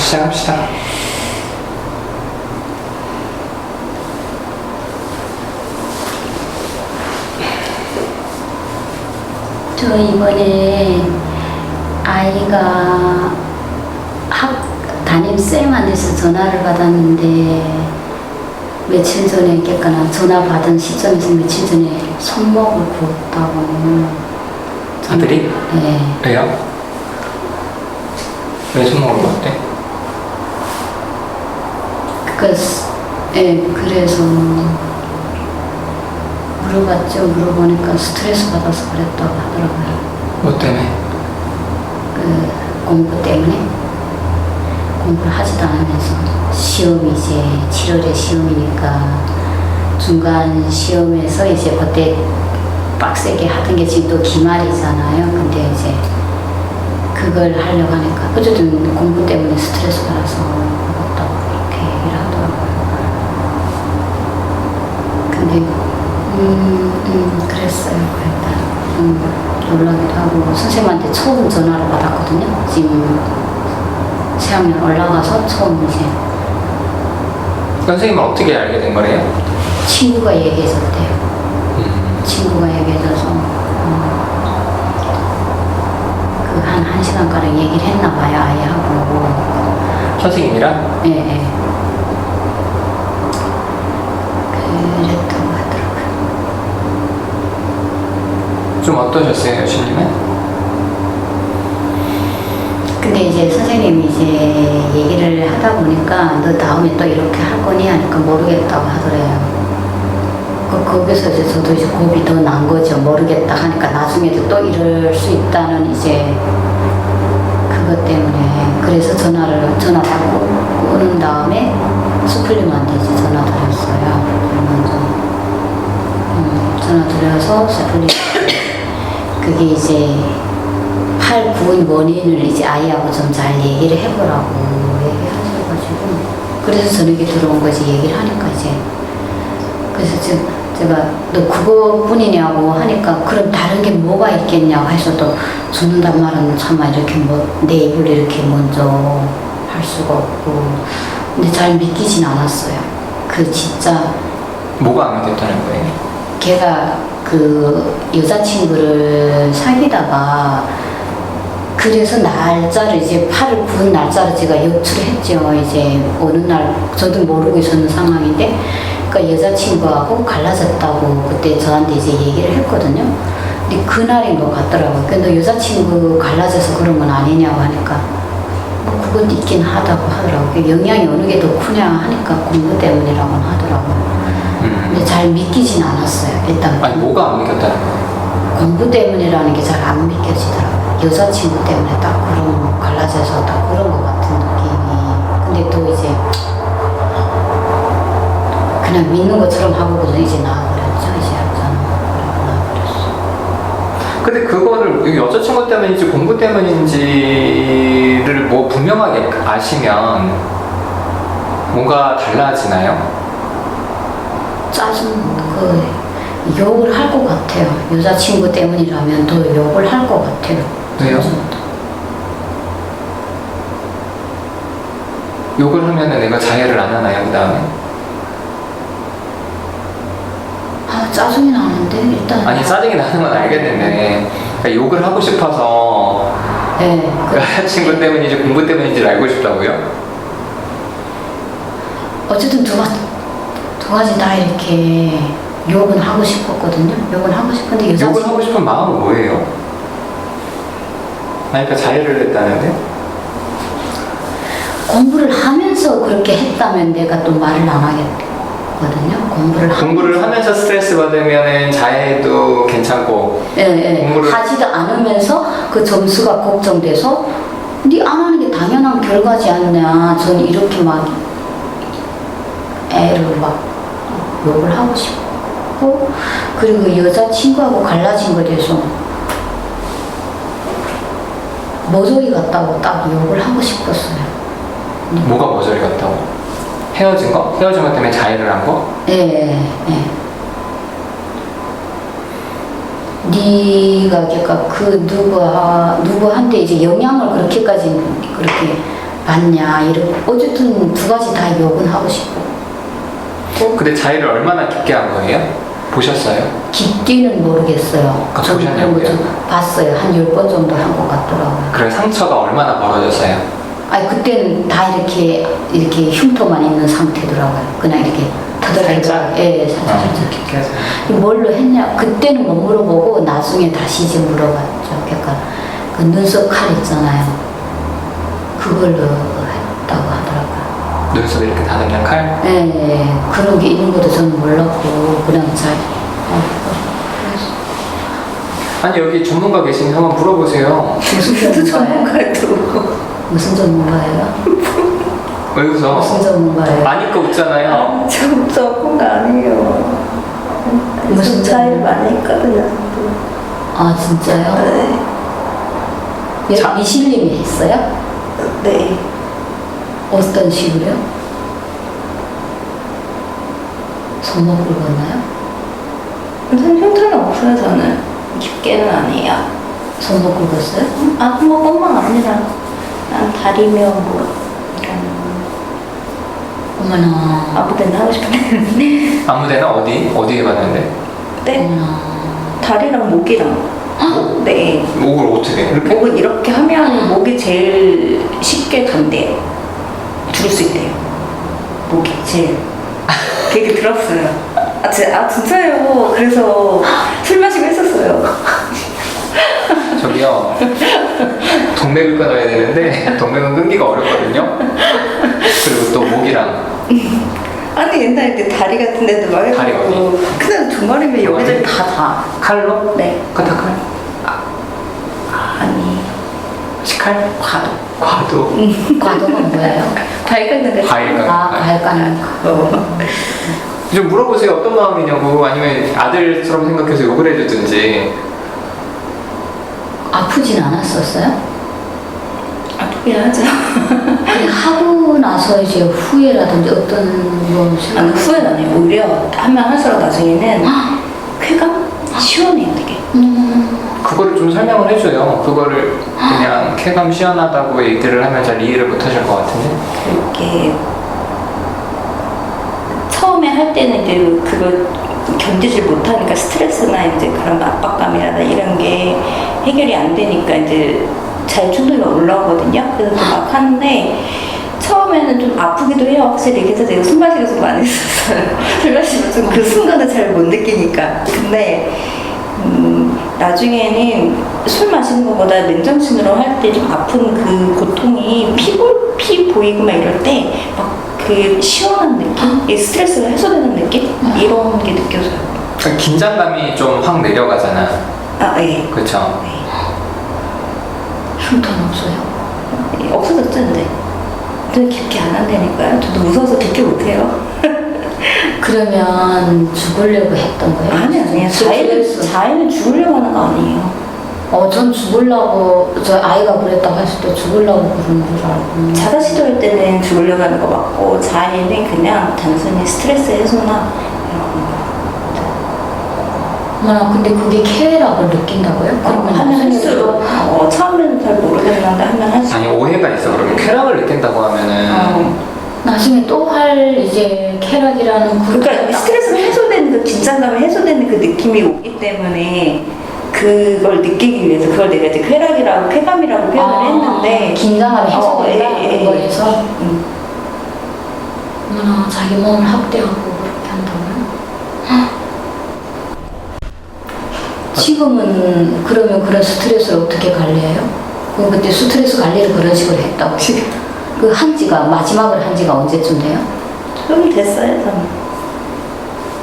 시작합시다. 저 이번에 아이가 담임쌤한테서 전화를 받았는데 며칠 전에 깼거나 전화 받은 시점에서 며칠 전에 손목을 굽었다고. 아들이? 네. 왜요? 왜 손목을 굽었대? 그래서 물어봤죠. 물어보니까 스트레스 받아서 그랬다고 하더라고요. 뭐 때문에? 공부 때문에. 공부를 하지도 않으면서 시험이 이제 7월에 시험이니까 중간 시험에서 이제 그때 빡세게 하던 게 지금 또 기말이잖아요. 근데 이제 그걸 하려고 하니까 어쨌든 공부 때문에 스트레스 받아서 그렇다고 그렇게 얘기를 하더라고요. 근데 그랬어요. 그랬다. 놀라기도 하고 선생님한테 처음 전화를 받았거든요. 지금 새학년 올라가서 처음 이제. 선생님은 어떻게 알게 된 거래요? 친구가 얘기해줬대요. 친구가 얘기해줘서 그 한 1시간가량 얘기를 했나 봐요. 아이하고. 선생님이랑? 예, 예. 그랬다고 하더라고요. 좀 어떠셨어요, 여신님은? 근데 이제 선생님이 이제 얘기를 하다 보니까 너 다음에 또 이렇게 할 거니? 하니까 모르겠다고 하더래요. 거기서 이제 저도 이제 겁이 더 난 거죠. 모르겠다 하니까 나중에도 또 이럴 수 있다는 이제 그것 때문에. 그래서 전화 받고 오는 다음에 수플림한테 이제 전화 드렸어요. 먼저. 전화 드려서 수플림. 그게 이제 팔 구운 원인을 이제 아이하고 좀 잘 얘기를 해보라고 얘기하셔가지고. 그래서 저녁에 들어온 거지 얘기를 하니까 이제. 그래서 제가 너 그거뿐이냐고 하니까 그럼 다른 게 뭐가 있겠냐고 해서 또 죽는단 말은 참아 이렇게 뭐 내 입을 이렇게 먼저 할 수가 없고. 근데 잘 믿기진 않았어요. 그 진짜 뭐가 안 믿겼다는 거예요? 걔가 그 여자친구를 사귀다가 그래서 날짜를 이제 팔을 구운 날짜를 제가 요출을 했죠. 이제 어느 날 저도 모르고 있었는 상황인데 그러니까 여자친구하고 갈라졌다고 그때 저한테 이제 얘기를 했거든요. 근데 그날인 것 같더라고요. 근데 여자친구 갈라져서 그런 건 아니냐고 하니까 뭐 그건 있긴 하다고 하더라고요. 영향이 어느 게 더 크냐 하니까 공부 때문이라고는 하더라고요. 근데 잘 믿기진 않았어요. 일단 아니 뭐가 안 믿겼다는 거예요? 공부 때문이라는 게 잘 안 믿겨지더라고요. 여자친구 때문에 딱 그런 갈라져서 딱 그런 것 같은 느낌이. 근데 또 이제 그냥 믿는 것처럼 하고서 이제 나와버렸죠. 이제 저는 나와버렸어. 근데 그거를 여자친구 때문인지 공부 때문인지를 뭐 분명하게 아시면 뭔가 달라지나요? 욕을 할 것 같아요. 여자친구 때문이라면 더 욕을 할 것 같아요. 왜요? 욕을 하면은 내가 자해를 안 하나요, 그 다음에? 짜증이 나는데, 일단. 아니, 짜증이 나는 건 알겠는데, 그러니까 욕을 하고 싶어서, 네. 여자친구 때문인지 공부 때문인지를 알고 싶다고요? 어쨌든 두 가지 다 이렇게 욕은 하고 싶었거든요. 욕은 하고 싶은데 욕을 하고 싶은 마음은 뭐예요? 그러니까 자해를 했다는데? 공부를 하면서 그렇게 했다면 내가 또 말을 안 하겠거든요. 공부를 하면서 스트레스 받으면 자해도 괜찮고. 예. 하지도 않으면서 그 점수가 걱정돼서 네 안 하는 게 당연한 결과지 않냐. 저는 이렇게 막 애를 막 욕을 하고 싶고, 그리고 여자친구하고 갈라진 거에 대해서 머저리 같다고 딱 욕을 하고 싶었어요. 뭐가 머저리 같다고? 헤어진 거? 헤어진 것 때문에 자해를 한 거? 예. 네가 그러니까 그 누구한테 이제 영향을 그렇게까지 그렇게 받냐 이런 어쨌든 두 가지 다 욕은 하고 싶고 근데 자해를 얼마나 깊게 한 거예요? 보셨어요? 깊게는 모르겠어요. 아, 저도 그런 보셨냐고요? 거좀 봤어요. 한 10번 정도 한 것 같더라고요. 그럼 상처가 얼마나 벌어졌어요? 아니 그때는 다 이렇게 흉터만 있는 상태더라고요. 그냥 이렇게 터덜터덜 예, 살짝 깊게 하세요. 뭘로 했냐? 그때는 못 물어보고 나중에 다시 이제 물어봤죠. 그러니까 그 눈썹 칼 있잖아요. 그걸로 했다고 하더라고요. 눈썹 이렇게 다듬는 칼? 예, 그런 게 있는 것도 저는 몰랐고 그냥 잘 아니 여기 전문가 계시면 한번 물어보세요. 무슨 전문가예요? 무슨 전문가예요? 왜 웃어? 무슨 전문가예요? 아니까 웃잖아요. 저 전문가 아니에요. 무슨 차이를 많이 했거든요. 아 진짜요? 네. 자. 미실님이 했어요? 네. 어떤 식으로요? 손목 긁었나요? 무슨 흉터는 없어요, 저는. 깊게는 아니에요. 손목 긁었어요? 아, 뭐, 뻥만 아니라. 난 다리며 뭐, 이런. 어머나 아무 데나 하고 싶은데. 아무데나 어디 해봤는데? 네. 어머나 다리랑 목이랑. 네. 목을 어떻게? 이렇게? 목은 이렇게 하면 목이 제일 쉽게 간대요. 들을 수 있대요. 목이 제일. 그 얘기 들었어요. 진짜요. 그래서 술 마시고 했었어요. 저기요. 동맥을 끊어야 되는데 동맥은 끊기가 어렵거든요. 그리고 또 목이랑 아니 옛날에 그 다리 같은 데도 막 다리 해가지고 그냥 중간이면 여기저기 다. 칼로? 네. 커터칼? 아니 식칼? 과도. 과도? 과도가 뭐예요? 과일 깎는 거. 과일 깎는 아 과일 까는 거 좀 물어보세요. 어떤 마음이냐고. 아니면 아들처럼 생각해서 욕을 해주든지. 아프진 않았었어요? 아프긴 하죠. 근데 하고 나서 이제 후회라든지 어떤 뭐 아니 후회는 아니에요. 오히려 하면 할수록 나중에는 쾌감? 시원해요 되게. 그거를 좀 설명을 해줘요. 그거를 그냥 쾌감 시원하다고 얘기를 하면 잘 이해를 못 하실 것 같은데. 이렇게 처음에 할 때는 이제 그걸 견디질 못하니까 스트레스나 이제 그런 압박감이라나 이런 게 해결이 안 되니까 이제 잘 충동이 올라오거든요. 그래서 또 막 하는데 처음에는 좀 아프기도 해요. 확실히. 그래서 제가 술 마시고 좀 많이 했었어요. 술 마시면 좀 그 순간을 잘 못 느끼니까. 근데 나중에는 술 마시는 것보다 맨정신으로 할 때 좀 아픈 그 고통이 피 보이고 막 이럴 때 막 그 시원한 느낌? 이 스트레스가 해소되는 느낌? 이런 게 느껴져요. 그 긴장감이 좀 확 내려가잖아. 아, 예. 그렇죠. 네. 흉터는 없어요? 없어졌죠, 근데. 저는 깊게 안 한다니까요. 저도 무서워서 깊게 못해요. 그러면 죽으려고 했던 거예요? 아니에요. 자해는 죽으려고 하는 거 아니에요. 전 죽으려고 저 아이가 그랬다고 했을 때 죽으려고 그러는 줄 알고 자살 시도할 때는 죽으려고 하는 거 맞고 자해는 그냥 단순히 스트레스 해소나 이런 거. 어머나 근데 그게 쾌락을 느낀다고요? 그러면 하면 나중에 할수록 처음에는 잘 모르겠는데 하면 할수록 아니 오해가 있어. 그러면 쾌락을 느낀다고 하면은 나중에 또 할 이제 쾌락이라는 그러니까 스트레스가 해소되는 그 긴장감이 해소되는 그 느낌이 오기 때문에 그걸 느끼기 위해서 그걸 내가 이제 쾌감이라고 표현을 했는데 긴장감이 해소된다 그걸 해서 음. 어머나 자기 몸을 학대하고 그렇게 한다고요? 지금은 그러면 그런 스트레스를 어떻게 관리해요? 그때 스트레스 관리를 그런 식으로 했다고 그 한지가 마지막을 한지가 언제쯤 돼요? 좀 됐어요 저는.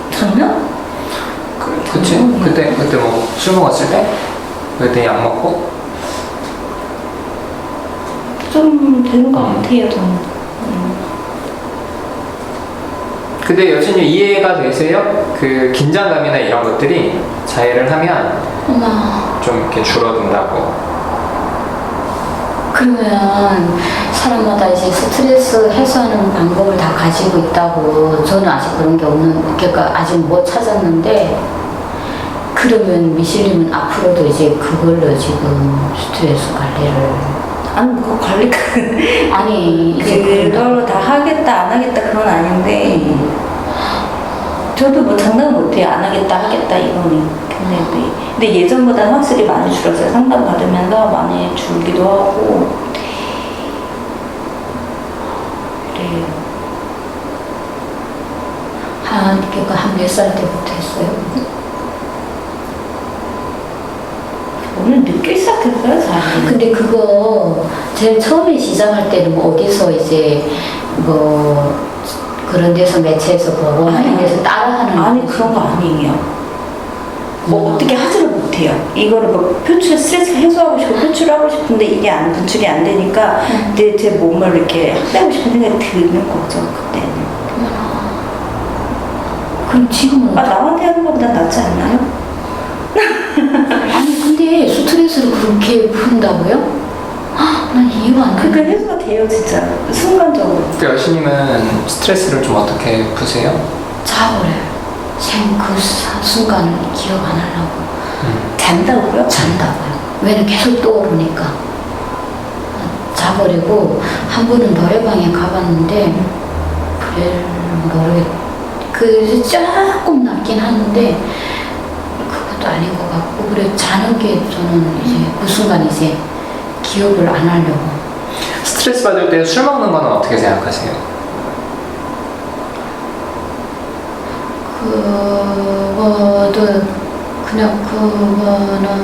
작년? 그치? 그때 뭐 술 먹었을 때? 그때 약 먹고? 좀 되는 것 같아요 저는. 근데 여전히 이해가 되세요? 그 긴장감이나 이런 것들이 자해를 하면 어머 좀 이렇게 줄어든다고. 그러면 사람마다 이제 스트레스 해소하는 방법을 다 가지고 있다고 저는 아직 그런 게 없는 그러니까 아직 못 찾았는데 그러면 미실님은 앞으로도 이제 그걸로 지금 스트레스 관리를 아니 뭐 관리가 아니 이제 그걸로 다 하겠다 안 하겠다 그건 아닌데 저도 뭐 장담 못해요. 안 하겠다 하겠다 이거는. 근데 예전보다는 확실히 많이 줄었어요. 상담 받으면서 많이 줄기도 하고 그래요. 한 몇 살 때부터 했어요? 오늘 늦게 시작했어요 사실. 근데 그거 제일 처음에 시작할 때는 뭐 어디서 이제 뭐 그런 데서 매체에서 보거나 이런 데서 따라하는 아니 그런 거 아니에요. 뭐 어떻게 하지를 못해요. 이거를 뭐 스트레스 해소하고 싶고 표출하고 싶은데 이게 분출이 안 되니까 제 몸을 이렇게 학대하고 싶은 생각이 드는 거죠 그때는. 그럼 지금은 남한테 하는 것보다 낫지 않나요? 아니 근데 스트레스를 그렇게 푼다고요? 난 이해가 안 돼. 그게 해소가 돼요 진짜 순간적으로. 그 여신님은 스트레스를 좀 어떻게 푸세요? 자버려요. 순간을 기억 안 하려고. 잔다고요? 잔다고요. 왜냐면 계속 떠오르니까. 자버리고 한 번은 노래방에 가봤는데 그래서 조금 낫긴 하는데 그것도 아닌 것 같고 그래 자는 게 저는 이제 그 순간 이제 기억을 안 하려고. 스트레스 받을 때 술 먹는 거는 어떻게 생각하세요? 그거는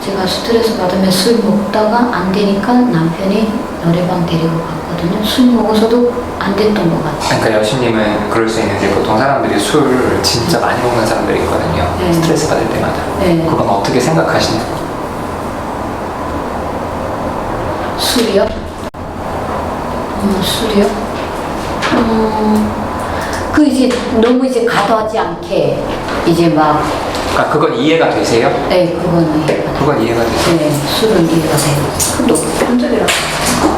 제가 스트레스 받으면 술 먹다가 안 되니까 남편이 노래방 데리고 갔거든요. 술 먹어서도 안 됐던 것 같아요. 그러니까 여신님은 그럴 수 있는데 보통 사람들이 술 진짜 많이 먹는 사람들이 있거든요. 네. 스트레스 받을 때마다. 네. 그건 어떻게 생각하시나요? 술이요? 술이요? 그 이제 너무 이제 과도하지 않게 이제 막 아, 그건 이해가 되세요? 네, 그거는 이해가 돼요. 그건 이해가 되세요? 네, 술은 이해가 돼요. 너무 보편적이라고.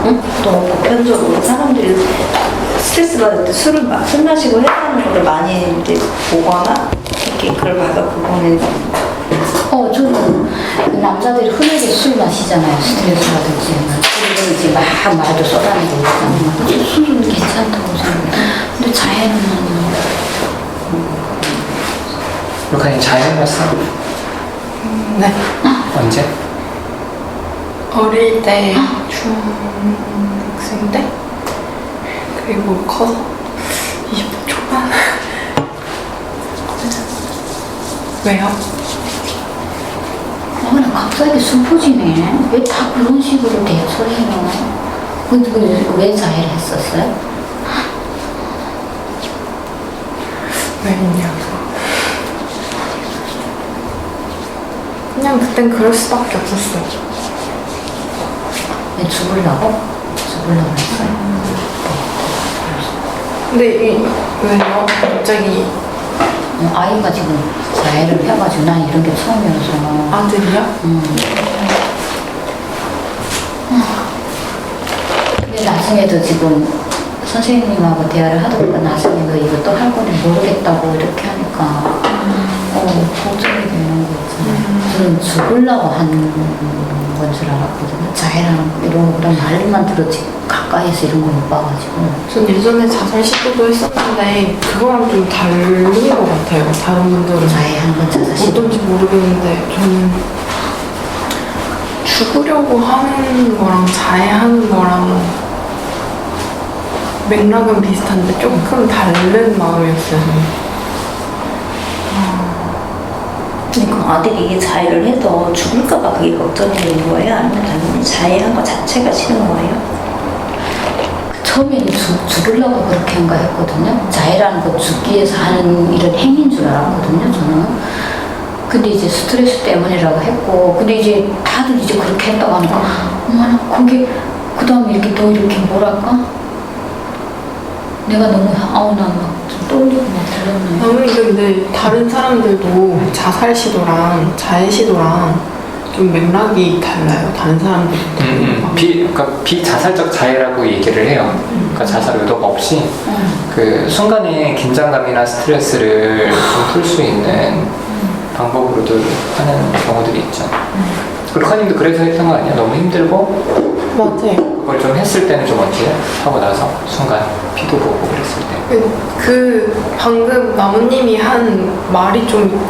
응? 너무 보편적으로 사람들이 스트레스 받을 때 술 마시고 해하는 거를 많이 이제 보거나 이렇게 그걸 봐서 그거는 저는 그 남자들이 흔하게 술 마시잖아요. 스트레스 받을 때는. 그리고 이제 막 말도 쏟아내고 그러잖아요. 술은 괜찮다고 생각해요. 근데 자해는 루카님 자해해봤어? 네. 언제? 어릴 때, 중학생 때, 그리고 커서 20대 초반. 왜요? 그냥 갑자기 슬퍼지네. 왜 다 그런 식으로 대처해요? 근데 왜 자해를 했었어요? 왜 했냐고. 그냥 그땐 그럴 수밖에 없었어요. 왜 죽으려고? 죽으려고 했어요? 근데 왜요? 갑자기 아이가 지금 자해를 해가지고 난 이런 게 처음이어서. 아들이요? 근데 나중에도 지금 선생님하고 대화를 하다 보니까 나중에 너 이거 또 할 거는 모르겠다고 이렇게 하니까 걱정이 되는 거 있잖아요. 저는 죽으려고 한 건 줄 알았거든요. 자해라는 거 이런 거보다 말만 들었지 가까이서 이런 거 못 봐가지고. 전 예전에 자살 시도도 했었는데 그거랑 좀 다른 것 같아요. 다른 분들은 자해하는 건 자살 시도. 어떤지 모르겠는데 저는 죽으려고 하는 거랑 자해하는 거랑 맥락은 비슷한데 조금 다른 마음이었어요. 그러니까 아들이 자해를 해서 죽을까봐 그게 걱정이 되는 거예요? 아니면 당연히 자해한 것 자체가 싫은 거예요? 처음에는 죽으려고 그렇게 한 거 했거든요. 자해라는 건 죽기 위해서 하는 이런 행위인 줄 알았거든요, 저는. 근데 이제 스트레스 때문이라고 했고, 근데 이제 다들 이제 그렇게 했다고 하니까, 어머나, 그게, 그 다음에 이렇게 또 이렇게 뭐랄까? 내가 너무, 나막좀 떨리고 막 들렸네. 아니 근데 다른 사람들도 자살 시도랑 자해 시도랑 좀 맥락이 달라요. 다른 사람들도. 그러니까 비자살적 자해라고 얘기를 해요. 그러니까 자살 의도가 없이 그 순간의 긴장감이나 스트레스를 좀 풀 수 있는 방법으로도 하는 경우들이 있죠. 루카님도 그래서 했던 거 아니야? 너무 힘들고 맞아요. 그걸 좀 했을 때는 좀 언제야? 하고 나서 순간 피도 보고 그랬을 때. 그 방금 나무님이 한 말이 좀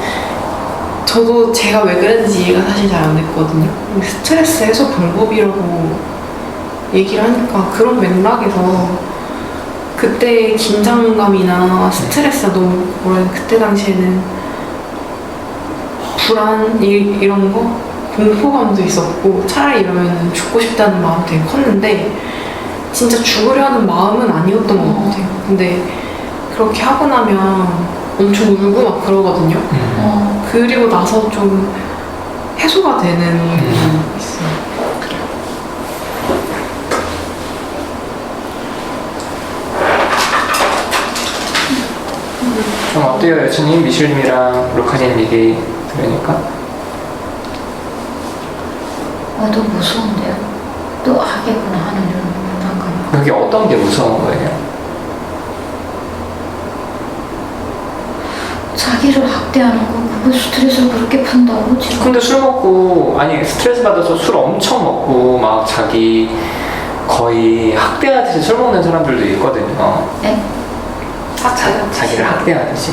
저도 제가 왜 그랬는지 이해가 사실 잘 안 됐거든요. 스트레스 해소 방법이라고 얘기를 하니까 그런 맥락에서 그때 긴장감이나 스트레스가 너무 뭐라 해야 그때 당시에는 불안 이런 거 공포감도 있었고 차라리 이러면 죽고 싶다는 마음 되게 컸는데 진짜 죽으려는 마음은 아니었던 것 같아요. 근데 그렇게 하고 나면 엄청 울고 막 그러거든요. 그리고 나서 좀 해소가 되는 부분이 있어요. 좀 어때요, 여친님? 미슐님이랑 루카님 얘기 들으니까? 또 무서운데요. 또 하겠구나 하는 이런 생각이. 그게 어떤 게 무서운 거예요? 자기를 학대하는 거 그거 스트레스를 그렇게 푼다고 지금. 근데 술 먹고, 아니, 스트레스 받아서 술 엄청 먹고, 막 자기 거의 학대하듯이 술 먹는 사람들도 있거든요. 네? 자기를 학대하듯이.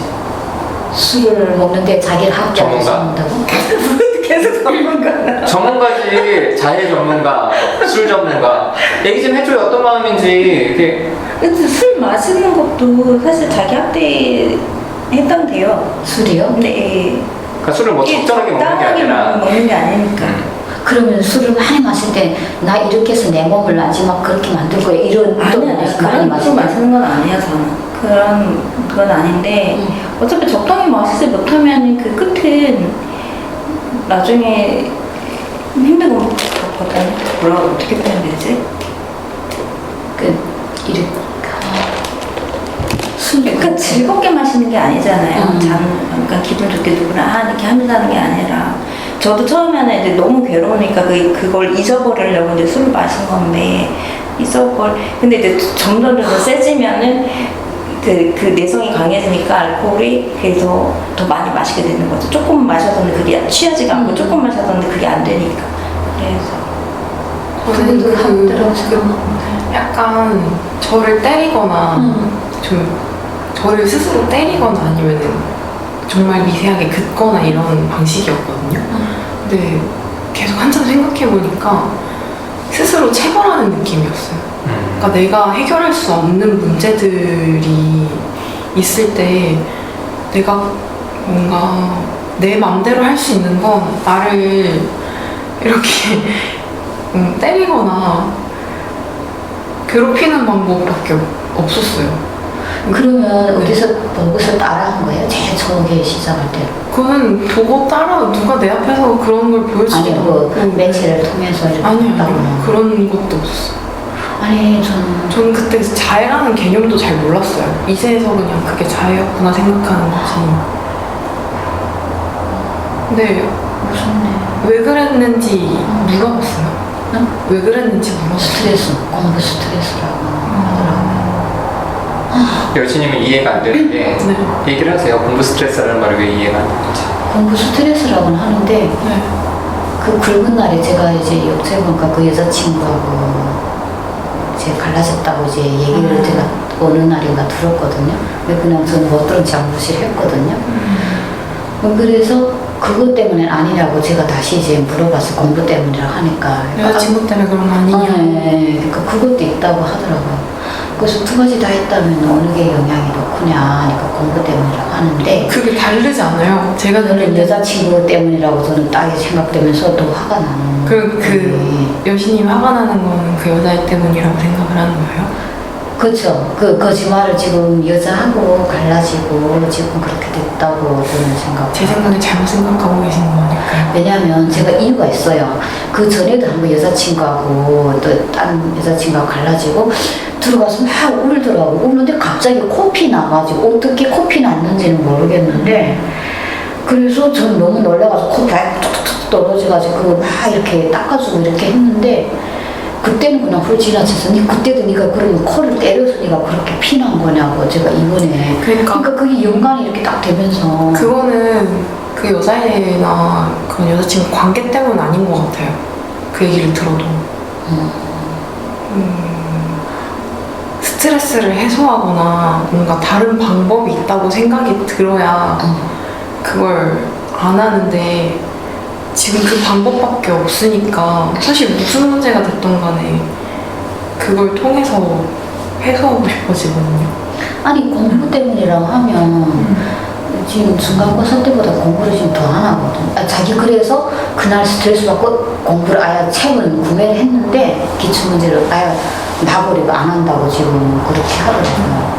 술을 먹는데 자기를 학대하고 전문가. 먹는다고? 계속 전문가. 전문가지, 자해 전문가, 술 전문가. 얘기 좀 해줘요. 어떤 마음인지. 이게 근데 술 마시는 것도 사실 자기 학대 해당돼요. 술이요? 네. 그러니까 술을 뭐 적절하게 먹는 게 적당하게 아니라. 먹는 게 아니니까. 그러면 술을 많이 마실 때 나 이렇게 해서 내 몸을 마지막 그렇게 만들 거야 이런 또 아니야, 많이 그런 마실 술 때. 마시는 건 아니야, 저는. 그건 아닌데, 어차피 적당히 마시지 못하면 그 끝은 나중에 힘든 거 같거든. 뭐라고 어떻게 표현되지? 이렇게 술 그러니까 즐겁게 마시는 게 아니잖아요. 그러니까 기분 좋게 누구나 이렇게 하면서 하는 게 아니라. 저도 처음에는 이제 너무 괴로우니까 그걸 잊어버리려고 이제 술을 마신 건데, 근데 이제 점점 세지면은 그 내성이 강해지니까 알코올이 그래서 더 많이 마시게 되는 거죠. 조금 마셨는데 그게 취하지가 않고 조금 마셨는데 그게 안 되니까. 그래서. 저는 그것도 학대라고 생각하는데. 약간 저를 때리거나 좀 저를 스스로 때리거나 아니면은 정말 미세하게 긋거나 이런 방식이었거든요. 근데 계속 한참 생각해보니까 스스로 체벌하는 느낌이었어요. 그러니까 내가 해결할 수 없는 문제들이 있을 때 내가 뭔가 내 맘대로 할 수 있는 건 나를 이렇게 때리거나 괴롭히는 방법밖에 없었어요. 그러면 어디서 보고서 따라한 거예요? 제일 처음에 시작할 때. 그거는 보고 따라 누가 내 앞에서 그런 걸 아니 보여주지도 뭐 않고 매체를 통해서 이렇게 아니요 했다거나. 그런 것도 없었어요. 아니 저는 그때 자해라는 개념도 잘 몰랐어요. 이제서 그냥 그게 자해였구나 생각하는 거지. 근데 무섭네. 왜 그랬는지 물어봤어요. 응? 왜 그랬는지 물어봤어요. 스트레스, 공부 스트레스라고 하더라고요. 여친님은 이해가 안 되는데, 네. 얘기를 하세요. 공부 스트레스라는 말이 왜 이해가 안 되는지. 공부 스트레스라고는 하는데 네. 그 굵은 날에 제가 이제 역제보니까 그 여자친구하고 이제 갈라졌다고 이제 얘기를 제가 어느 날인가 들었거든요. 근데 그냥 저는 못 들은 척 무시를 했거든요. 그래서 그것 때문에 아니라고 제가 다시 이제 물어봐서 공부 때문이라고 하니까. 여자친구 때문에 그런 거 아니냐. 네, 그러니까 그것도 있다고 하더라고요. 그래서 두 가지 다 했다면 어느 게 영향이 더 크냐 하니까 공부 때문이라고 하는데 그게 다르지 않아요? 제가 저는 들은 여자친구 때문이라고 저는 딱 생각되면서 더 화가 나는 그 여신님 화가 나는 거는 그 여자애 때문이라고 생각을 하는 거예요? 그렇죠. 그 거짓말을 지금 여자하고 갈라지고 지금 그렇게 됐다고 저는 생각. 제 생각에 잘못 생각하고 계신 거니까요. 왜냐하면 제가 이유가 있어요. 그 전에도 한번 여자친구하고 또 다른 여자친구하고 갈라지고 들어가서 막 울더라고. 우는데 갑자기 코피 나가지고 어떻게 코피 났는지는 모르겠는데 그래서 저는 너무 놀라가지고 코피가 툭툭툭 떨어져가지고 그거 막 이렇게 닦아주고 이렇게 했는데 그때는 그냥 훌 지나쳐서 그때도 네가 그러면 코를 때려서 네가 그렇게 피난 거냐고 제가 이번에 그러니까 그게 연관이 이렇게 딱 되면서 그거는 그 여자애나 그런 여자친구 관계 때문은 아닌 것 같아요. 그 얘기를 들어도. 스트레스를 해소하거나 뭔가 다른 방법이 있다고 생각이 들어야 그걸 안 하는데 지금 그 방법밖에 없으니까 사실 무슨 문제가 됐던 간에 그걸 통해서 해소하고 싶어지거든요. 아니 공부 때문이라고 하면 지금 중간고사 때보다 공부를 지금 더 안 하거든. 자기 그래서 그날 스트레스 받고 공부를 아예 책을 구매를 했는데 기출문제를 아예 놔버리고 안 한다고 지금 그렇게 하거든요.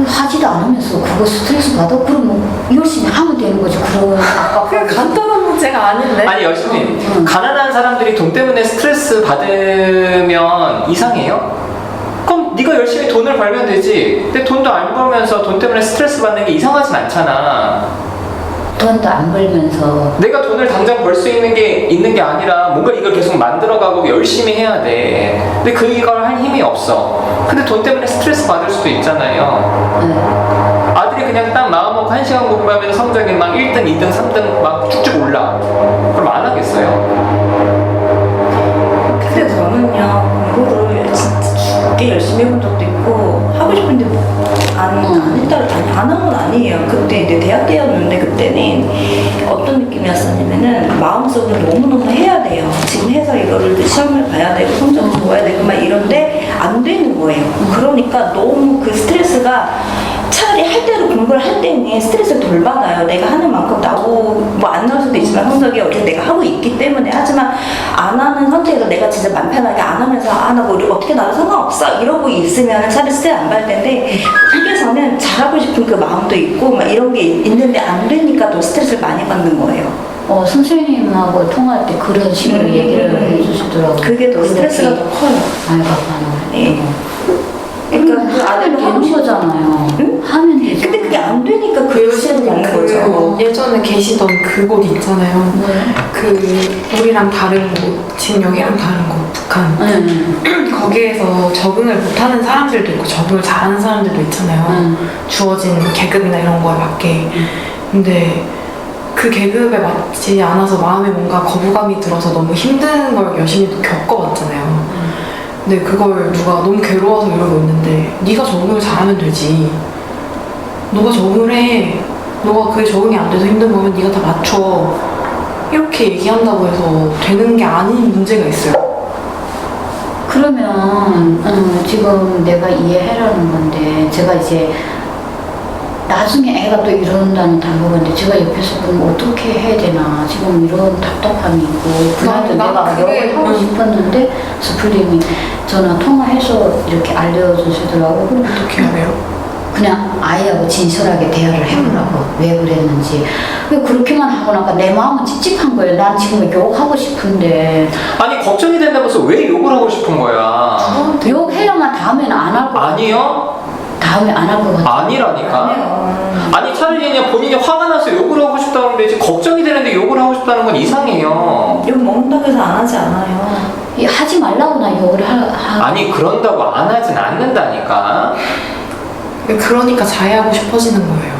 하지도 않으면서 그거 스트레스 받아? 그럼 뭐 열심히 하면 되는 거지. 그러면 아까 그게 간단한 문제가 아닌데. 아니 열심히 가난한 사람들이 돈 때문에 스트레스 받으면 이상해요? 그럼 네가 열심히 돈을 벌면 되지. 근데 돈도 안 벌면서 돈 때문에 스트레스 받는 게 이상하진 않잖아. 돈도 안 벌면서 내가 돈을 당장 벌 수 있는 게 아니라 뭔가 이걸 계속 만들어가고 열심히 해야 돼. 근데 그걸 할 힘이 없어. 근데 돈 때문에 스트레스 받을 수도 있잖아요. 네. 아들이 그냥 딱 마음 먹고 1시간 공부하면 성적이 막 1등, 2등, 3등 막 쭉쭉 올라. 그럼 안 하겠어요? 근데 저는요, 공부를 진짜 죽게 열심히 해본 적도 있고, 하고 싶은데 안 한 건 아니에요. 그때 이제 대학 때였는데, 그때는 어떤 느낌이었었냐면은, 마음속으로 너무너무 해야 돼요. 지금 해서 이거를 시험을 봐야 되고, 성적을 좋아야 되고, 막 이런데, 안 되는 거예요. 그러니까 너무 그 스트레스가 차라리 할 대로 공부를 할 때는 스트레스를 덜 받아요. 내가 하는 만큼 나오고 뭐 안 나올 수도 있지만 성적이 어떻게 내가 하고 있기 때문에. 하지만 안 하는 상태에서 내가 진짜 맘 편하게 안 하면서 나 뭐 어떻게 나도 상관없어 이러고 있으면 차라리 스트레스 안 받을 텐데, 속에서는 잘하고 싶은 그 마음도 있고 막 이런 게 있는데 안 되니까 또 스트레스를 많이 받는 거예요. 선생님하고 통화할 때 그런 식으로 얘기를 해주시더라고요. 그게 더 스트레스가 더 커요. 네. 그러니까 그 아들도 하고 되는 거잖아요. 응? 하면 되죠. 근데 그게 안 되니까 그 열심히 받는 거죠. 예전에 계시던 그곳 있잖아요. 네. 그 우리랑 다른 곳, 지금 여기랑 다른 곳, 북한. 거기에서 적응을 못하는 사람들도 있고 적응을 잘하는 사람들도 있잖아요. 주어진 계급이나 이런 거에 맞게. 근데 그 계급에 맞지 않아서 마음에 뭔가 거부감이 들어서 너무 힘든 걸 열심히 또 겪어왔잖아요. 근데 그걸 누가 너무 괴로워서 이러고 있는데, 네가 적응을 잘하면 되지. 너가 적응을 해. 너가 그게 적응이 안 돼서 힘든 거면 네가 다 맞춰. 이렇게 얘기한다고 해서 되는 게 아닌 문제가 있어요. 그러면 지금 내가 이해하려는 건데, 제가 이제 나중에 애가 또 이런다는 단어인데 제가 옆에서 그럼 어떻게 해야 되나 지금 이런 답답함이 있고, 그날도 내가 욕을 하고 싶었는데 스플님이 전화 통화해서 이렇게 알려주시더라고. 그럼 어떻게 해야 돼요? 그냥 아이하고 진솔하게 대화를 해보라고. 왜 그랬는지. 왜 그렇게만 하고 나니까 내 마음은 찝찝한 거예요. 난 지금 욕하고 싶은데. 아니 걱정이 된다면서 왜 욕을 하고 싶은 거야? 욕해야만 다음에는 안 할 거 같아. 아니요? 다음에 안 할 것 같아. 아니라니까. 아니 차라리 그냥 본인이 화가 나서 욕을 하고 싶다는 데 걱정이 되는데 욕을 하고 싶다는 건 이상해요. 욕 먹는다고 해서 안 하지 않아요. 하지 말라고 나 욕을 아니 그런다고 안 하진 않는다니까. 그러니까 자해하고 싶어지는 거예요.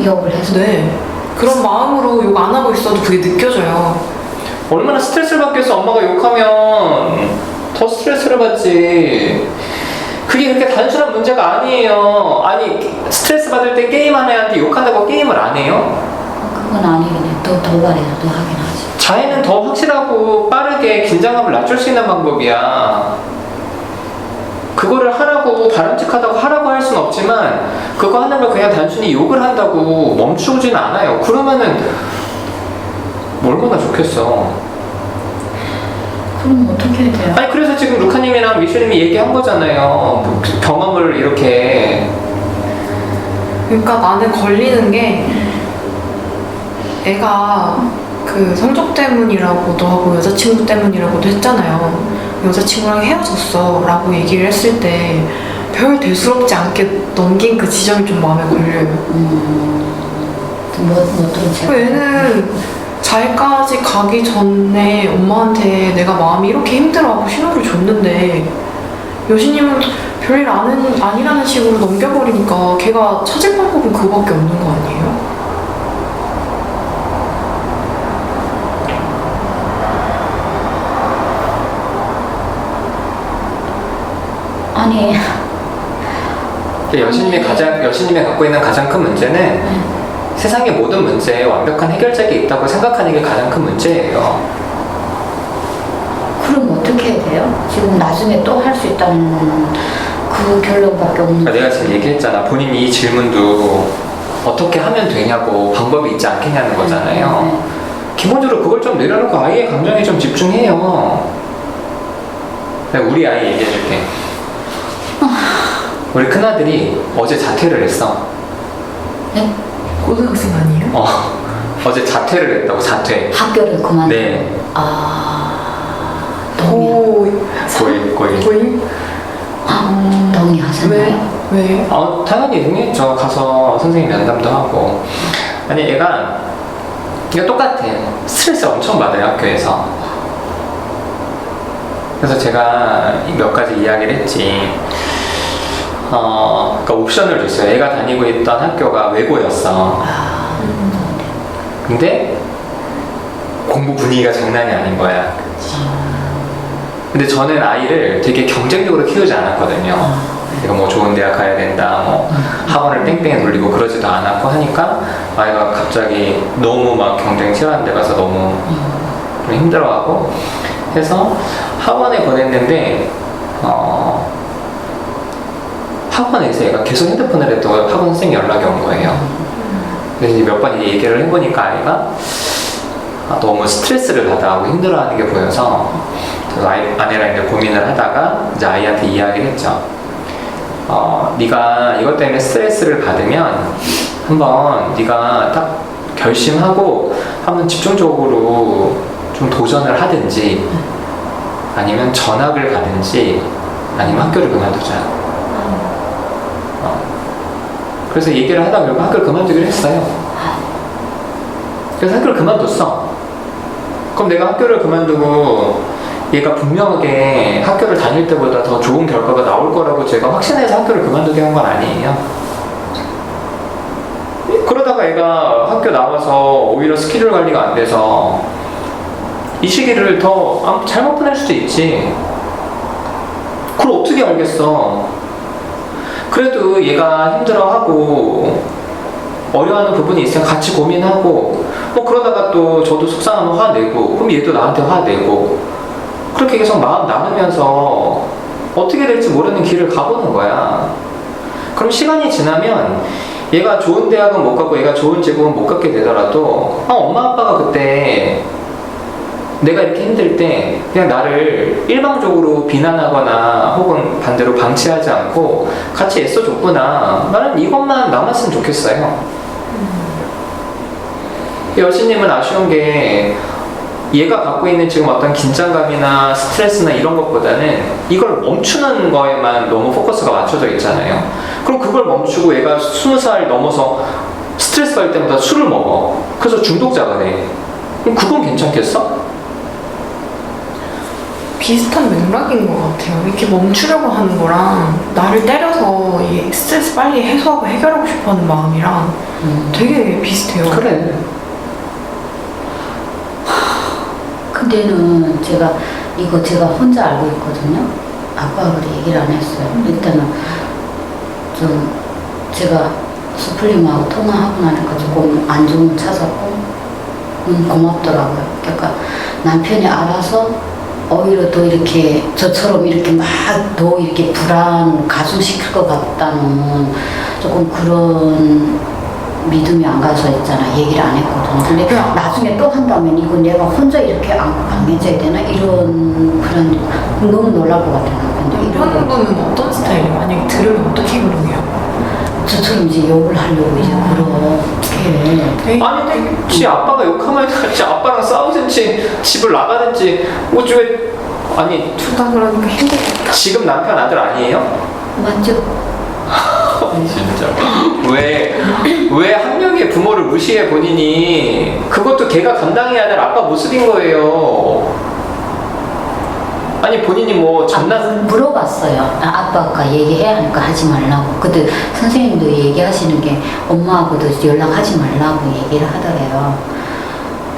욕을 해서. 네. 그런 마음으로 욕 안 하고 있어도 그게 느껴져요. 얼마나 스트레스를 받겠어. 엄마가 욕하면 더 스트레스를 받지. 그게 그렇게 단순한 문제가 아니에요. 아니 스트레스 받을 때 게임 하는 애한테 욕한다고 게임을 안 해요? 그건 아니겠네. 더 도발해서 더 하긴 하지. 자해는 더 확실하고 빠르게 긴장감을 낮출 수 있는 방법이야. 그거를 하라고 바람직하다고 하라고 할 수는 없지만 그거 하는 걸 그냥 단순히 욕을 한다고 멈추진 않아요. 그러면은 얼마나 좋겠어. 그럼 어떻게 해야 돼요? 아니 그래서 지금 루카님이랑 미슈님이 얘기한 거잖아요. 뭐 경험을 이렇게. 그러니까 나는 걸리는 게, 애가 그 성적 때문이라고도 하고 여자친구 때문이라고도 했잖아요. 여자친구랑 헤어졌어 라고 얘기를 했을 때 별 대수롭지 않게 넘긴 그 지점이 좀 마음에 걸려요. 어떤 책? 얘는 자해까지 가기 전에 엄마한테 내가 마음이 이렇게 힘들어하고 신호를 줬는데, 여신님은 별일 아니라는 식으로 넘겨버리니까 걔가 찾을 방법은 그거밖에 없는 거 아니에요? 여신님이 갖고 있는 가장 큰 문제는 세상의 모든 문제에 완벽한 해결책이 있다고 생각하는 게 가장 큰 문제예요. 그럼 어떻게 해야 돼요? 지금 나중에 또 할 수 있다는 그 결론밖에 없는 그러니까 내가 지금 얘기했잖아. 본인이 이 질문도 어떻게 하면 되냐고 방법이 있지 않겠냐는 거잖아요. 기본적으로 그걸 좀 내려놓고 아이의 감정에 좀 집중해요. 내가 우리 아이 얘기해줄게. 우리 큰아들이 어제 자퇴를 했어. 네? 고등학생 아니에요? 어제 자퇴를 했다고. 자퇴. 학교를 그만. 네. 동의. 고일. 동의하셨나요? 왜? 당연히 동의했죠. 가서 선생님 면담도 하고. 아니 얘가 똑같아. 스트레스 엄청 받아요, 학교에서. 그래서 제가 몇 가지 이야기를 했지. 그러니까 옵션을 줬어요. 애가 다니고 있던 학교가 외고였어. 근데 공부 분위기가 장난이 아닌 거야. 근데 저는 아이를 되게 경쟁적으로 키우지 않았거든요. 내가 뭐 좋은 대학 가야 된다, 뭐 학원을 뺑뺑이 돌리고 그러지도 않았고 하니까 아이가 갑자기 너무 막 경쟁 치열한 데 가서 너무 좀 힘들어하고 해서 학원에 보냈는데 학원에서 얘가 계속 핸드폰을 해도 학원 선생님 연락이 온 거예요. 그래서 몇 번 얘기를 해보니까 아이가 너무 스트레스를 받아하고 힘들어하는 게 보여서 그래서 아내랑 이제 고민을 하다가 이제 아이한테 이야기를 했죠. 네가 이것 때문에 스트레스를 받으면 한번 네가 딱 결심하고 한번 집중적으로 좀 도전을 하든지 아니면 전학을 가든지 아니면 학교를 그만두자. 그래서 얘기를 하다 결국 학교를 그만두기로 했어요. 그래서 학교를 그만뒀어. 그럼 내가 학교를 그만두고 얘가 분명하게 학교를 다닐 때보다 더 좋은 결과가 나올 거라고 제가 확신해서 학교를 그만두게 한 건 아니에요. 그러다가 얘가 학교 나와서 오히려 스케줄 관리가 안 돼서 이 시기를 더 잘못 보낼 수도 있지. 그걸 어떻게 알겠어? 그래도 얘가 힘들어하고 어려워하는 부분이 있으면 같이 고민하고 뭐 그러다가 또 저도 속상하면 화내고 그럼 얘도 나한테 화내고 그렇게 계속 마음 나누면서 어떻게 될지 모르는 길을 가보는 거야. 그럼 시간이 지나면 얘가 좋은 대학은 못 가고 얘가 좋은 직업은 못 갖게 되더라도 엄마 아빠가 그때 내가 이렇게 힘들 때 그냥 나를 일방적으로 비난하거나 혹은 반대로 방치하지 않고 같이 애써줬구나. 나는 이것만 남았으면 좋겠어요. 여신님은 아쉬운 게 얘가 갖고 있는 지금 어떤 긴장감이나 스트레스나 이런 것보다는 이걸 멈추는 거에만 너무 포커스가 맞춰져 있잖아요. 그럼 그걸 멈추고 얘가 20살 넘어서 스트레스 받을 때마다 술을 먹어. 그래서 중독자가 돼. 그럼 그건 괜찮겠어? 비슷한 맥락인 것 같아요. 이렇게 멈추려고 하는 거랑 나를 때려서 이 스트레스 빨리 해소하고 해결하고 싶어하는 마음이랑 되게 비슷해요. 그래. 근데는 제가 혼자 알고 있거든요. 아빠하고 얘기를 안 했어요. 일단은 좀 제가 수플림하고 통화하고 나니까 조금 안 좋은 거 찾았고 고맙더라고요. 그러니까 남편이 알아서 오히려 더 이렇게 저처럼 이렇게 막 더 이렇게 불안 가중시킬 것 같다는 조금 그런 믿음이 안 가서 있잖아. 얘기를 안 했거든요. 근데 나중에 또 한다면 이거 내가 혼자 이렇게 안고 강해져야 되나? 이런 불안 너무 놀랄 것 같아요. 근데 하는 분은 어떤 스타일이에요? 만약에 들으면 어떻게 그러게요? 저처럼 이제 욕을 하려고 이제 그렇게 아니, 지 아빠가 욕하면 지 아빠랑 싸우든지 집을 나가든지 왜 아니 둘 다 그러니까 힘들겠다. 지금 남편 아들 아니에요? 맞죠? 진짜 왜 한 명의 부모를 무시해 본인이 그것도 걔가 감당해야 될 아빠 모습인 거예요. 아니 본인이 뭐 장난 물어봤어요. 아빠가 얘기해야 하니까 하지 말라고. 그때 선생님도 얘기하시는 게 엄마하고도 연락하지 말라고 얘기를 하더래요.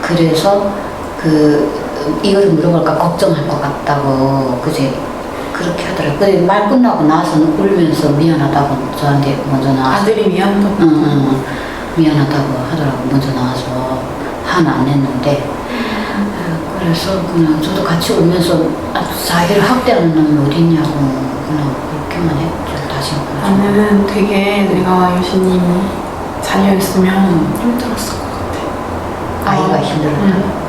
그래서 이거를 물어볼까 걱정할 것 같다고 그제 그렇게 하더라고요. 근데 말 끝나고 나서는 울면서 미안하다고 저한테 먼저 나와서. 아들이 미안하다고. 응, 미안하다고 하더라고. 먼저 나와서 화는 안 냈는데. 그래서 그냥 저도 같이 울면서 자기를 학대하는 놈이 어딨냐고 그냥 그렇게만 했죠. 다시. 나는 되게 내가 여신님이 자녀 있으면 힘들었을 것 같아. 아이가 힘들었다.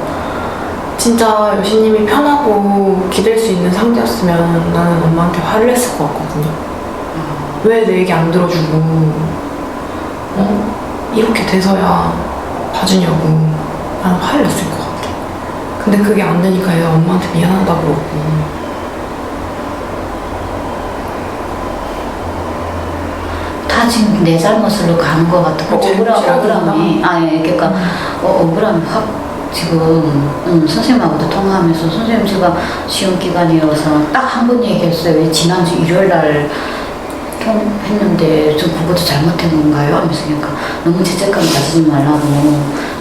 진짜 여신님이 편하고 기댈 수 있는 상대였으면 나는 엄마한테 화를 냈을 것 같거든요. 왜 내 얘기 안 들어주고 이렇게 돼서야 봐주냐고 나는 화를 냈을 것 같아. 근데 그게 안 되니까 얘가 엄마한테 미안하다고 그러고. 다 지금 내 잘못으로 가는 것 같고 억울함이 그러니까 억울함이 확 지금 선생님하고도 통화하면서 선생님 제가 시험 기간이어서 딱 한 번 얘기했어요. 지난주 일요일 날 했는데 저 그것도 잘못된 건가요? 하면서 그러니까 너무 죄책감 가지지 말라고.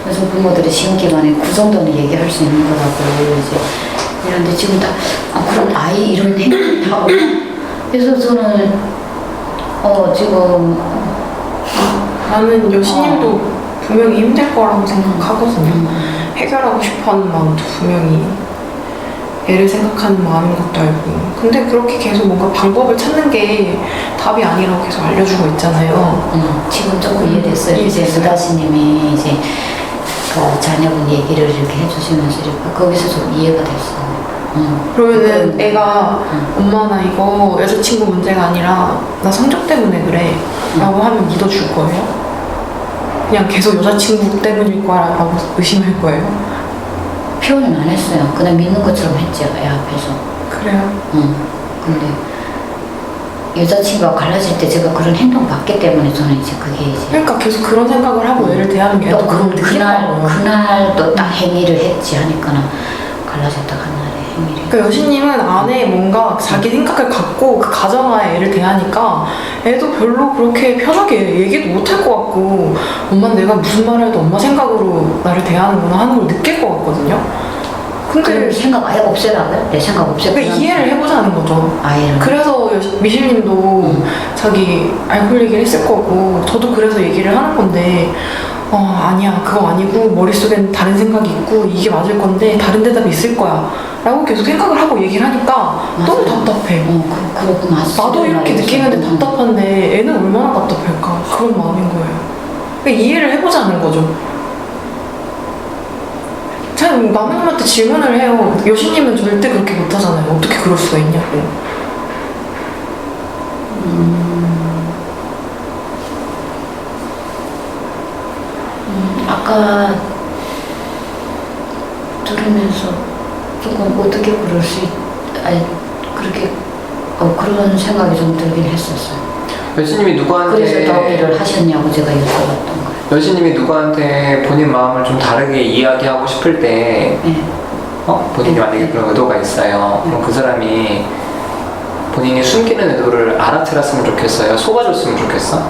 그래서 부모들이 시험 기간에 그 정도는 얘기할 수 있는 거라고 이제 이런데 지금 다 그런 아이 이런 행동이 다 그래서 저는 지금 나는 여신님도 분명히 힘들 거라고 생각하거든요. 해결하고 싶어하는 마음도 분명히 애를 생각하는 마음인 것도 알고. 근데 그렇게 계속 뭔가 방법을 찾는 게 답이 아니라고 계속 알려주고 있잖아요. 지금 조금 이해됐어요. 이제 이해됐어요. 누다씨님이 이제 그 자녀분 얘기를 이렇게 해주시면서 이렇게 거기서 좀 이해가 됐어요. 그러면은 애가 엄마 나 이거 여자친구 문제가 아니라 나 성적 때문에 그래 라고 하면 믿어줄 거예요? 그냥 계속 여자친구 때문일 거야 라고 의심할 거예요? 표현은 안 했어요. 그냥 믿는 것처럼 했죠. 애 앞에서. 그래요? 근데 여자친구가 갈라질 때 제가 그런 행동 봤기 때문에 저는 이제 그게 이제 그러니까 계속 그런 생각을 하고 애를 대하는 게 또 또 그런 그날 또 딱 행위를 했지 하니까는 갈라졌다 한 날에 행위를. 그러니까 여신님은 안에 뭔가 자기 생각을 갖고 그 가정하에 애를 대하니까 애도 별로 그렇게 편하게 얘기도 못할 것 같고 엄마는 내가 무슨 말을 해도 엄마 생각으로 나를 대하는구나 하는 걸 느낄 것 같거든요. 근데 그 생각 아예 없애라고요? 내 생각 없애고 그러니까 이해를 해보자는 거죠. 아예를. 그래서 미실님도 자기 알코올 얘기를 했을 거고 저도 그래서 얘기를 하는 건데 아니야 그거 아니고 머릿속엔 다른 생각이 있고 이게 맞을 건데 다른 대답이 있을 거야 라고 계속 생각을 하고 얘기를 하니까 너무 답답해. 그렇고 맞아. 나도 이렇게 느끼는데 답답한데 애는 얼마나 답답할까 그런 마음인 거예요. 그러니까 이해를 해보자는 거죠. 참 남편한테 질문을 해요. 여신님은 절대 그렇게 못하잖아요. 어떻게 그럴 수가 있냐고. 아까 들으면서 조금 어떻게 그럴 수 그렇게 그런 생각이 좀 들긴 했었어요. 여신님이 누구한테 그래서 더 일을 하셨냐고 제가 여쭤봤던 거예요. 여신님이 누구한테 본인 마음을 좀 다르게 이야기하고 싶을 때 네. 본인이 네. 만약에 그런 의도가 있어요. 그럼 그 사람이 본인이 숨기는 의도를 알아채렸으면 좋겠어요? 속아줬으면 좋겠어?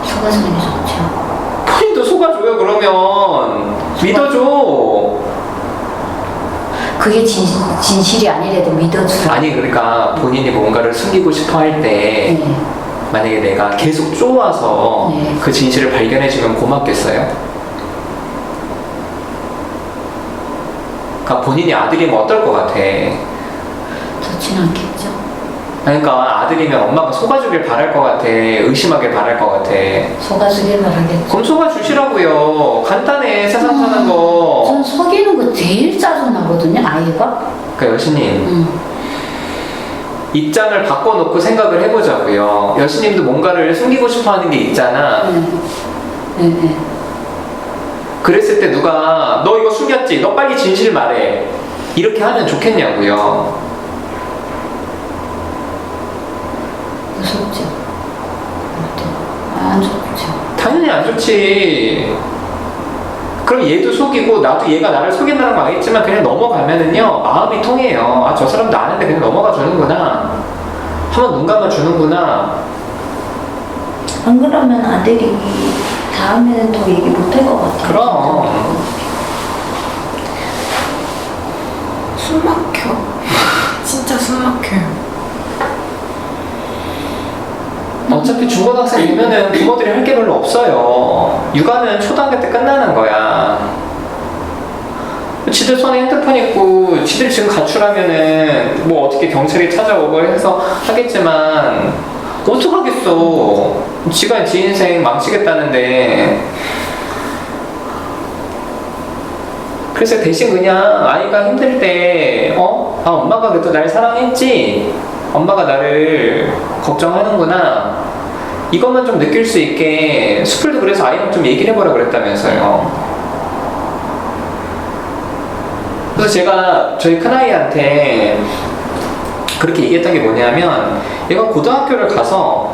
속아주는 게 좋죠. 본인도 속아줘요. 그러면 믿어줘. 그게 진실이 아니래도 믿어주라. 아니 그러니까 본인이 뭔가를 숨기고 싶어 할 때 네. 만약에 내가 계속 쪼아서 네. 그 진실을 발견해주면 고맙겠어요? 그러니까 본인이 아들이면 어떨 것 같아? 좋진 않겠죠. 그러니까 아들이면 엄마가 속아주길 바랄 것 같아? 의심하길 바랄 것 같아? 속아주길 바라겠죠. 그럼 속아주시라고요. 간단해 세상 사는 거. 전 속이는 거 제일 짜증나거든요. 아이가. 그러니까 여신님 입장을 바꿔놓고 생각을 해보자고요. 여신님도 뭔가를 숨기고 싶어하는 게 있잖아. 네. 그랬을 때 누가 너 이거 숨겼지? 너 빨리 진실 말해. 이렇게 하면 좋겠냐고요. 무섭죠. 안 좋죠. 당연히 안 좋지. 그럼 얘도 속이고 나도 얘가 나를 속인다는 거 알겠지만 그냥 넘어가면은요 마음이 통해요. 저 사람도 아는데 그냥 넘어가 주는구나. 한번 눈 감아 주는구나. 안 그러면 아들이 다음에는 더 얘기 못 할 것 같아요. 그럼. 숨 막혀. 숨 막혀요. 어차피 중고등학생 되면은 부모들이 할 게 별로 없어요. 육아는 초등학교 때 끝나는 거야. 지들 손에 핸드폰 있고 지들 지금 가출하면은 뭐 어떻게 경찰이 찾아오고 해서 하겠지만 어떡하겠어. 지가 지 인생 망치겠다는데. 그래서 대신 그냥 아이가 힘들 때 아 엄마가 그래도 날 사랑했지? 엄마가 나를 걱정하는구나. 이것만 좀 느낄 수 있게 수풀도 그래서 아이랑 좀 얘기를 해보라 그랬다면서요. 그래서 제가 저희 큰아이한테 그렇게 얘기했던 게 뭐냐면 얘가 고등학교를 가서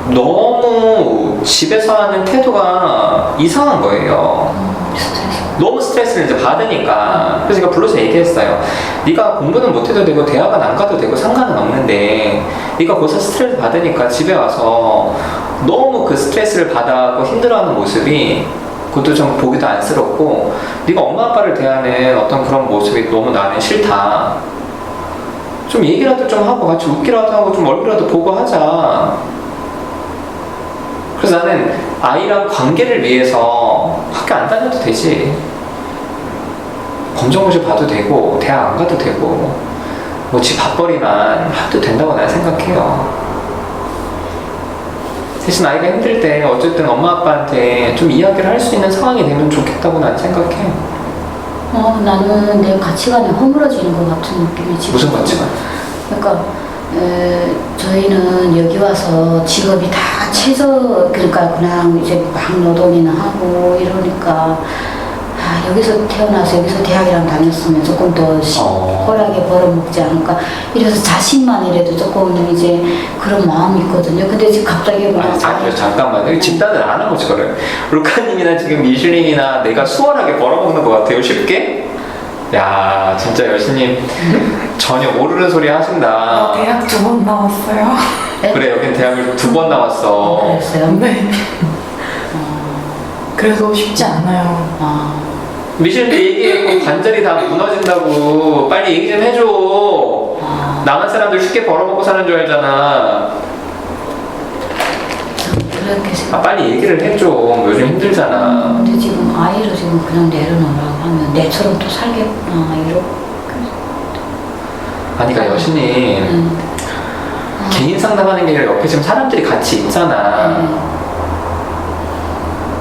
너무 집에서 하는 태도가 이상한 거예요. 너무 스트레스를 이제 받으니까. 그래서 제가 불러서 얘기했어요. 네가 공부는 못해도 되고 대학은 안 가도 되고 상관은 없는데 네가 거기서 스트레스 받으니까 집에 와서 너무 그 스트레스를 받아하고 힘들어하는 모습이 그것도 좀 보기도 안쓰럽고 네가 엄마 아빠를 대하는 어떤 그런 모습이 너무 나는 싫다. 좀 얘기라도 좀 하고 같이 웃기라도 하고 좀 얼굴이라도 보고 하자. 그래서 나는 아이랑 관계를 위해서 학교 안 다녀도 되지. 검정고시 봐도 되고 대학 안 가도 되고 뭐 집 밥벌이만 해도 된다고 난 생각해요. 대신 아이가 힘들 때 어쨌든 엄마 아빠한테 좀 이야기를 할 수 있는 상황이 되면 좋겠다고 난 생각해. 나는 내 가치관이 허물어지는 것 같은 느낌이지. 무슨 가치관? 그러니까 저희는 여기 와서 직업이 다 그러니까 그냥 이제 막 노동이나 하고 이러니까 여기서 태어나서 여기서 대학이랑 다녔으면 조금 더 시원하게 벌어먹지 않을까 이래서 자신만이라도 조금 이제 그런 마음이 있거든요. 근데 지금 갑자기 잠깐만 집단을 안 하고 저를 루카님이나 지금 미슐링이나 내가 수월하게 벌어먹는 것 같아요. 쉽게? 야 진짜 열심히 전혀 모르는 소리 하신다. 대학 2번 나왔어요. 네? 그래 여긴 대학을 2번 나왔어. 그랬어요? 네. 그래서 쉽지 않아요. 미실도 얘기했고 관절이 다 무너진다고 빨리 얘기 좀 해줘. 남한 사람들 쉽게 벌어먹고 사는 줄 알잖아. 그렇게 생각. 빨리 얘기를 해줘. 요즘 힘들잖아. 근데 지금 아이를 지금 그냥 내려놓으라고 하면 내처럼 또 살겠구나 이렇게. 아니 그러니까 여신님 개인 상담하는 게 아니라 옆에 지금 사람들이 같이 있잖아.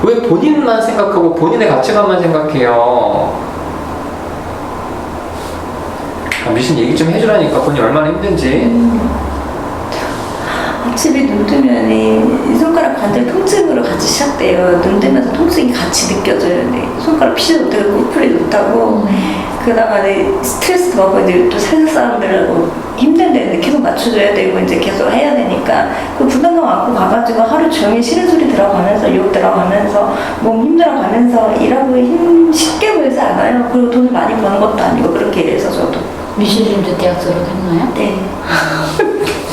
왜 본인만 생각하고 본인의 가치관만 생각해요? 미신 얘기 좀 해주라니까 본인이 얼마나 힘든지. 아침에 눈 뜨면 이 손가락 관절 통증으로 같이 시작돼요. 눈 뜨면서 통증이 같이 느껴져요. 네. 손가락 피지도 되고 꼬풀이 좋다고. 그러다가 스트레스 받고 이제 또 세상 사람들하고 힘든데 계속 맞춰줘야 되고 이제 계속 해야 되니까 그 부담감 안고 가가지고 하루 종일 싫은 소리 들어가면서 욕 들어가면서 몸 힘들어가면서 일하고 쉽게 보이지 않아요. 그리고 돈을 많이 버는 것도 아니고 그렇게 해서 저도. 미실님도 대학 졸업했나요? 네.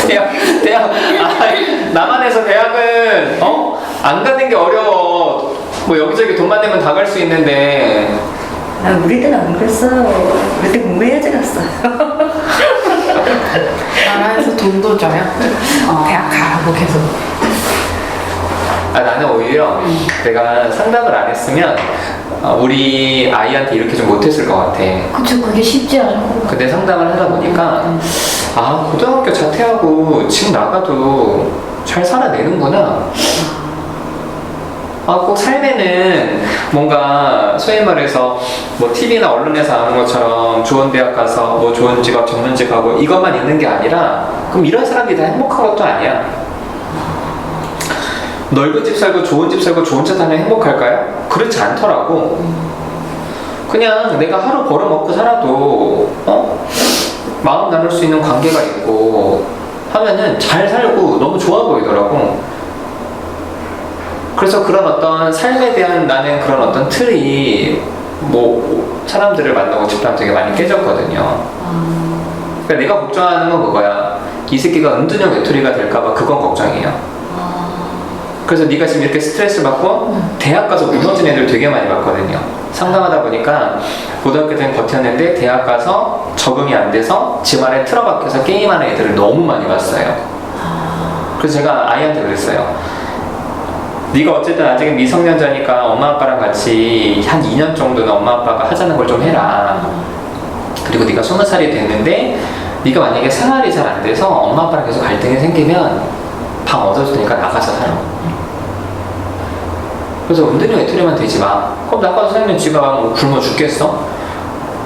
대학 남한에서 대학은 안 가는 게 어려워. 뭐 여기저기 돈만 내면 다 갈 수 있는데. 우리 때는 안 그랬어요. 우리 때 공부해야지 갔어요. 나라에서 돈도 줘요. 대학 가라고 계속. 나는 오히려 내가 상담을 안 했으면 우리 아이한테 이렇게 좀 못했을 것 같아. 그쵸, 그게 쉽지 않고. 근데 상담을 하다 보니까 고등학교 자퇴하고 지금 나가도 잘 살아내는구나. 꼭 삶에는 뭔가 소위 말해서 뭐 TV나 언론에서 아는 것처럼 좋은 대학 가서 뭐 좋은 직업, 전문직하고 이것만 있는 게 아니라 그럼 이런 사람들이 다 행복한 것도 아니야. 넓은 집 살고 좋은 집 살고 좋은 차 타면 행복할까요? 그렇지 않더라고. 그냥 내가 하루 벌어먹고 살아도 마음 나눌 수 있는 관계가 있고 하면은 잘 살고 너무 좋아 보이더라고. 그래서 그런 어떤 삶에 대한 나는 그런 어떤 틀이 뭐 사람들을 만나고 집단 되게 많이 깨졌거든요. 그러니까 내가 걱정하는 건 그거야. 이 새끼가 은둔형 외톨이가 될까봐 그건 걱정이에요. 그래서 네가 지금 이렇게 스트레스 받고 대학 가서 무너진 애들 되게 많이 봤거든요. 상담하다 보니까 고등학교 때는 버텼는데 대학 가서 적응이 안 돼서 집안에 틀어박혀서 게임하는 애들을 너무 많이 봤어요. 그래서 제가 아이한테 그랬어요. 네가 어쨌든 아직은 미성년자니까 엄마 아빠랑 같이 한 2년 정도는 엄마 아빠가 하자는 걸 좀 해라. 그리고 네가 20살이 됐는데 네가 만약에 생활이 잘 안 돼서 엄마 아빠랑 계속 갈등이 생기면 방 얻어주니까 나가서 살아. 그래서 은근히 외톨이만 되지 마. 그럼 나가서 살면 지가 뭐 굶어 죽겠어?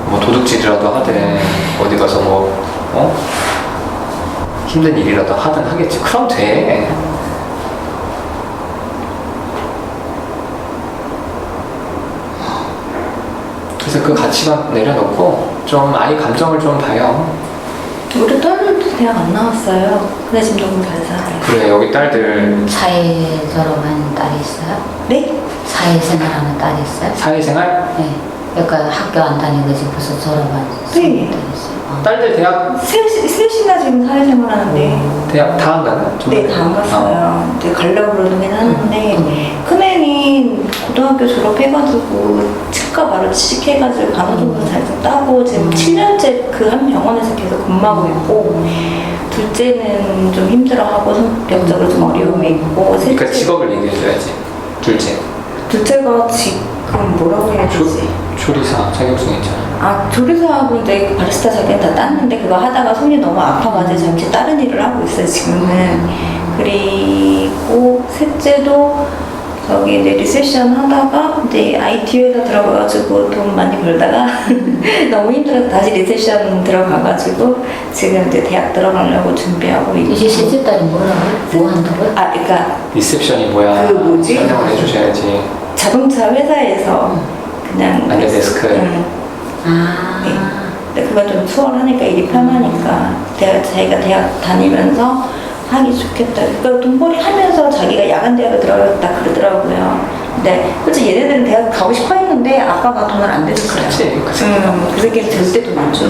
뭐 도둑질이라도 하든 어디 가서 뭐 힘든 일이라도 하든 하겠지. 그럼 돼. 그래서 그 가치관 내려놓고 좀 아이 감정을 좀 봐요. 우리 딸들도 대학 안 나왔어요. 근데 지금 너무 잘 살아요. 그래, 여기 딸들 사회 졸업한 딸이 있어요? 네? 사회생활하는 딸이 있어요? 사회생활? 네. 그러니까 학교 안 다니고 지금 벌써 졸업한 네. 딸이 있어요. 딸들 대학 셋이나 지금 사회생활 하는데. 대학 다 안 가나? 네, 다 안 갔어요. 이제 가려고 그러긴 하는데, 큰애는 고등학교 졸업해가지고, 치과 바로 취직해가지고, 간호조무사 자격증 따고, 지금 7년째 그 한 병원에서 계속 근무하고 있고, 둘째는 좀 힘들어하고, 성격적으로 좀 어려움이 있고, 그러니까 셋째, 직업을 얘기해줘야지. 둘째가 지금 뭐라고 해야 되지? 조리사 자격증 있잖아. 아, 조리사하고 이제 바리스타 자격증 다 땄는데 그거 하다가 손이 너무 아파가지고 잠시 다른 일을 하고 있어요, 지금은. 그리고 셋째도 저기 이제 리셉션 하다가 이제 IT 회사 들어가가지고 돈 많이 벌다가 너무 힘들어서 다시 리셉션 들어가가지고 지금 이제 대학 들어가려고 준비하고 있고. 이제 셋째 딸이 뭐라고요? 뭐 한다고요? 아, 그러니까 리셉션이 뭐야? 그 뭐지? 설명을 해주셔야지. 자동차 회사에서 그냥 안전 데스크. 아. 근데 그건 좀 수월하니까 일이 편하니까 자기가 대학 다니면서 하기 좋겠다. 그러니까 돈벌이 하면서 자기가 야간 대학에 들어갔다 그러더라고요. 근데 솔직히 얘네들은 대학 가고 싶어 했는데 아빠가 돈을 안 대줬어요. 그치, 그 새끼. 그 새끼는 절대 돈 안 줘.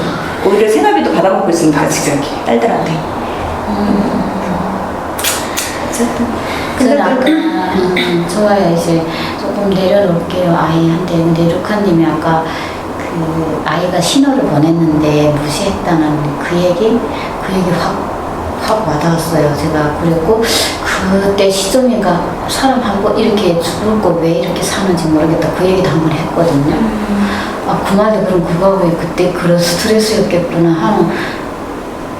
오히려 생활비도 받아먹고 있으니까 지금 딸들한테. 어쨌든. 저는 아까 좋아요. 이제 조금 내려놓을게요. 아이한테. 근데 루카님이 아까 그 아이가 신호를 보냈는데 무시했다는 그 얘기 확 와닿았어요. 제가 그리고 그때 시점인가 사람 한 번 이렇게 죽을 거 왜 이렇게 사는지 모르겠다. 그 얘기도 한 번 했거든요. 아, 그 말이 그럼 그거 왜 그때 그런 스트레스였겠구나 하는.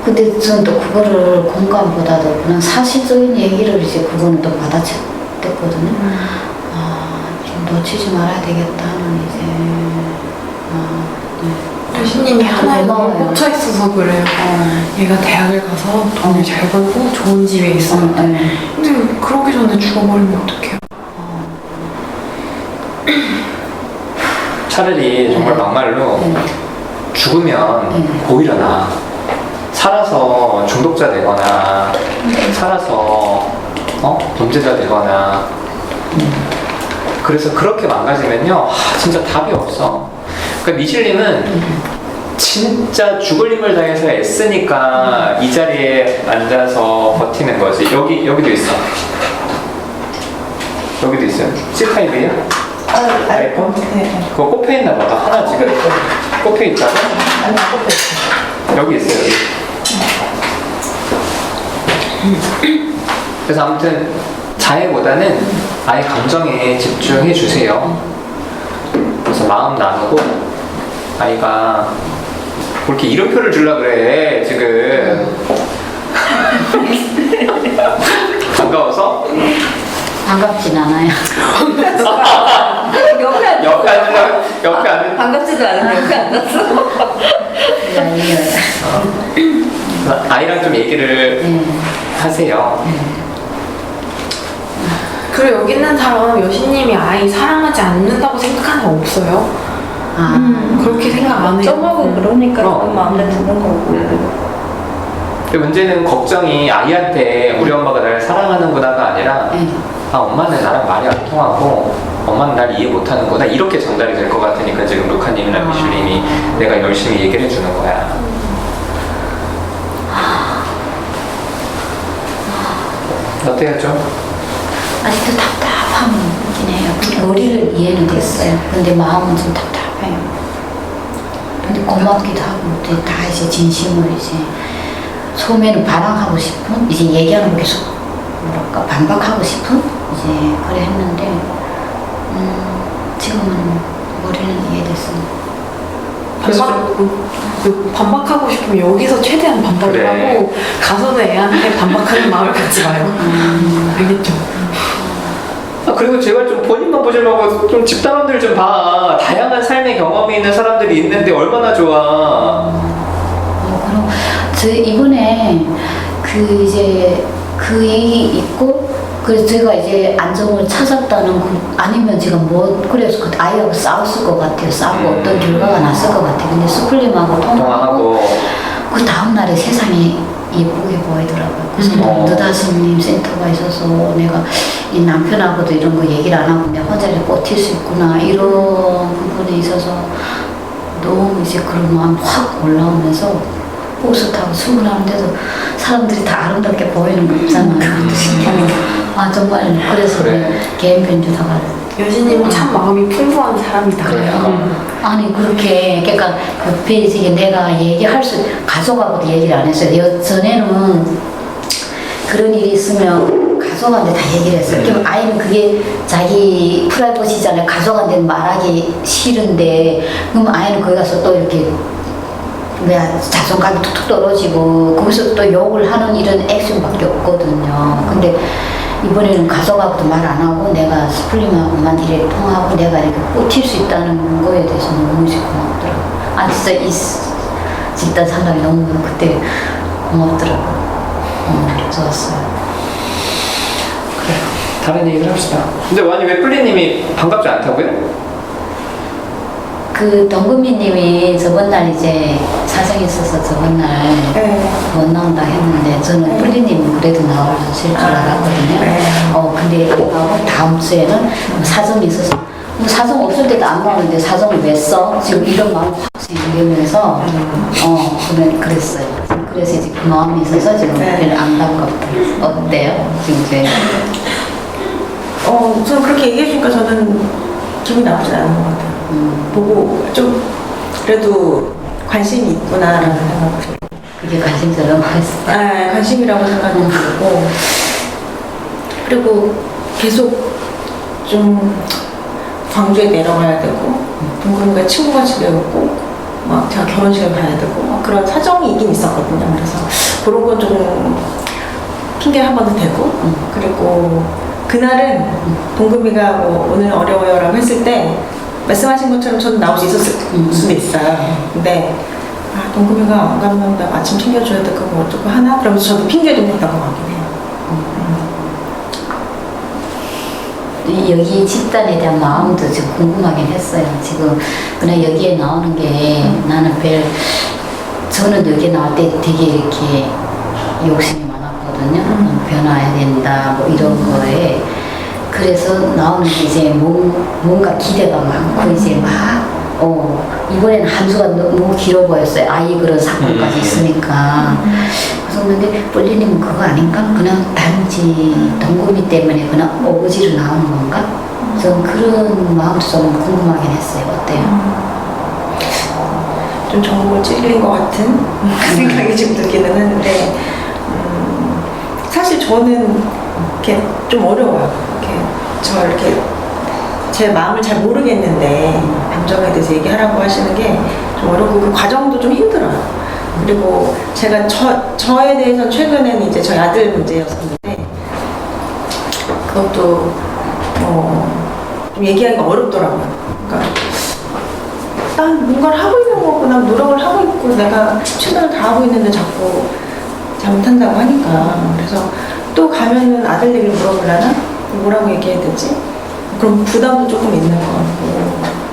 근데 저는 또 그거를 공감보다도 그냥 사실적인 얘기를 이제 그거는 또 받아쳤거든요. 좀 놓치지 말아야 되겠다 하는 이제. 네. 교수님이 하나에 너무 고마워요. 꽂혀 있어서 그래요. 얘가 대학을 가서 돈을 잘 벌고 좋은 집에 있었는데 근데 그러기 전에 죽어버리면 어떡해요? 차라리 정말 막말로 네. 죽으면 네. 오히려 나아. 살아서 중독자 되거나 살아서 범죄자 되거나 그래서 그렇게 망가지면요 진짜 답이 없어. 그러니까 미실님은 진짜 죽을 힘을 다해서 애쓰니까 이 자리에 앉아서 버티는 거지. 여기도 있어. 여기도 있어요. C 타입이에요? 아이폰? 네. 그거 꼽혀 있나 보다. 하나 지금 꼽혀 있다고? 아니, 안 꼽혀 있어요. 여기 있어요. 여기. 그래서 아무튼 자해보다는 아예 감정에 집중해 주세요. 그래서 마음 나누고 아이가 뭐 이렇게 이름표를 주려고 그래 지금. 반가워서? 반갑진 않아요. 옆에 앉는 반갑지도 않은데 옆에 앉았어. 아이랑 좀 얘기를 하세요. 그리고 여기 있는 사람 여신님이 아이 사랑하지 않는다고 생각하는 거 없어요? 그렇게 생각 안 해요. 점하고 그러니까 그럼. 그 마음에 드는 거고. 근데 문제는 걱정이 아이한테 우리 엄마가 날 사랑하는구나가 아니라 아 엄마는 나랑 말이 안 통하고 엄마는 날 이해 못하는구나 이렇게 전달이 될 것 같으니까 지금 루카님이나 미슐님이 내가 열심히 얘기를 해주는 거야. 어때요 좀? 아직도 답답함은 있긴 해요. 머리를 이해는 됐어요. 근데 마음은 좀 답답해요. 근데 고맙기도 하고 근데 다 이제 진심으로 이제 처음에는 반항하고 싶은 이제 얘기하는 거 계속 뭐랄까 반박하고 싶은 이제 그래 했는데 지금은 머리는 이해됐습니다. 반박하고 싶으면 여기서 최대한 반박을 그래. 하고 가서는 애한테 반박하는 마음을 갖지 마요. 알겠죠? 그리고 제발 좀 본인만 보지 말고 좀 집단원들 좀 봐. 다양한 삶의 경험이 있는 사람들이 있는데 얼마나 좋아. 그럼 저 이번에 그 이제 그 얘기 있고 그래서 제가 이제 안정을 찾았다는 아니면 제가 뭐 그래서 그 아이하고 싸웠을 것 같아요. 싸우고 어떤 결과가 났을 것 같아요. 근데 스쿨님하고 통화하고 통화하고 그 다음 날에 세상이 예쁘게 보이더라고요. 그래서 느다스님 센터가 있어서 내가 이 남편하고도 이런 거 얘기를 안 하고 내가 혼자 이렇게 버틸 수 있구나 이런 부분에 있어서 너무 이제 그런 마음 확 올라오면서 버스 타고 출근하는데도 사람들이 다 아름답게 보이는 거 있잖아요. 그것도 신기하고 아 정말 그래서 그래. 개인 편주다가 여진님은 참 마음이 풍부한 사람이다. 그래요. 아니 그렇게 그러니까 그 페이지에 내가 얘기할 수 가족하고도 얘기를 안 했어요. 전에는 그런 일이 있으면 가족한테 다 얘기를 했어요. 그럼 아이는 그게 자기 프라이버시잖아요. 가족한테 말하기 싫은데 그럼 아이는 거기 가서 또 이렇게 뭐야 자존감이 툭툭 떨어지고 거기서 또 욕을 하는 이런 액션밖에 없거든요. 근데 이번에는 가족하고도 말 안 하고 내가 스플림하고만 이렇게 통하고 내가 이렇게 버틸 수 있다는 거에 대해서 너무 고맙더라고. 아 진짜 이 집단 상담이 너무 그때 고맙더라고. 좋았어요. 그래. 다른 얘기를 합시다. 근데 아니 왜 플리님이 반갑지 않다고요? 그 동금이님이 저번 날 이제 사정이 있어서 저번 날 못 나온다 했는데 저는 플리님 그래도 나오실 줄 알았거든요. 근데 안 나오고 다음 주에는 사정이 있어서 뭐 사정 없을 때도 안 나오는데 사정을 왜 써? 지금 이런 마음 확 생기면서 그랬어요. 그래서 이제 그 마음이 있어서 지금 안 갈 것 같아요. 어때요? 지금 이제 우선 그렇게 얘기해주니까 저는 기분이 나쁘지 않은 것 같아요. 보고 좀 그래도 관심이 있구나라는 생각이 들어요. 그게 관심사라고 했어요. 네, 관심이라고 생각이 들고 그리고 계속 좀 광주에 내려가야 되고 동근이가 친구가 집에 오고 막 제가 결혼식을 가야 되고 막 그런 사정이 있긴 있었거든요. 그래서 그런 건 좀 핑계 한 번도 대고 그리고 그날은 동금이가 뭐 오늘 어려워요라고 했을 때 말씀하신 것처럼 저는 나올 수 있었을 수도 있어요. 근데 동금이가 안 가면 나 아침 챙겨줘야 될 거고 어쩌고 하나? 그러면서 저도 핑계 좀 댔던 것 같긴 해요. 여기 집단에 대한 마음도 지금 궁금하긴 했어요. 지금 그냥 여기에 나오는 게 나는 저는 여기 나올 때 되게 이렇게 욕심이 많았거든요. 변화해야 된다 뭐 이런 거에 그래서 나오는 게 이제 뭔가 기대가 많고 이제 막 이번에는 한 주가 너무 길어 보였어요. 아이 그런 사건까지 있으니까. 그래서 근데 뿔리님은 그거 아닌가? 그냥 단지 동금이 때문에 그냥 오거지로 나오는 건가? 저는 그런 마음도 좀 궁금하긴 했어요. 어때요? 좀 정보를 찔린 것 같은 생각이 지금 들기는 하는데 사실 저는 이렇게 좀 어려워요. 이렇게 제 마음을 잘 모르겠는데 감정에 대해서 얘기하라고 하시는 게 좀 어렵고 그 과정도 좀 힘들어요. 그리고 제가 저에 대해서 최근에는 이제 저희 아들 문제였었는데 그것도 좀 얘기하기가 어렵더라고요. 그러니까 난 뭔가를 하고 있는 거고 난 노력을 하고 있고 내가 최선을 다하고 있는데 자꾸 잘못한다고 하니까 그래서 또 가면은 아들 얘기를 물어보려나? 뭐라고 얘기해야 되지? 그럼 부담도 조금 있는 것 같고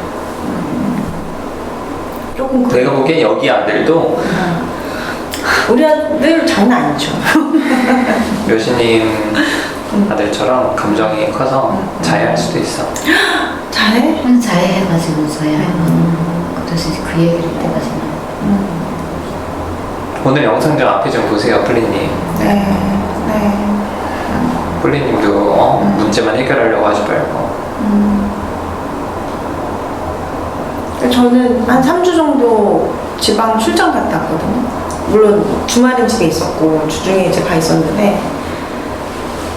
조금 내가 보기엔 여기 아들도 우리 아들 장난 아니죠. 묘시님 아들처럼 감정이 커서 자해할 수도 있어. 잘해? 자해해가지고 저야 그래서 그 얘기를 때까지는 오늘 영상 좀 앞에 좀 보세요, 플리님. 네. 꿀리님도 문제만 해결하려고 하지 말고. 저는 한 3주 정도 지방 출장 갔다 왔거든요. 물론 주말은 집에 있었고 주중에 이제 가 있었는데,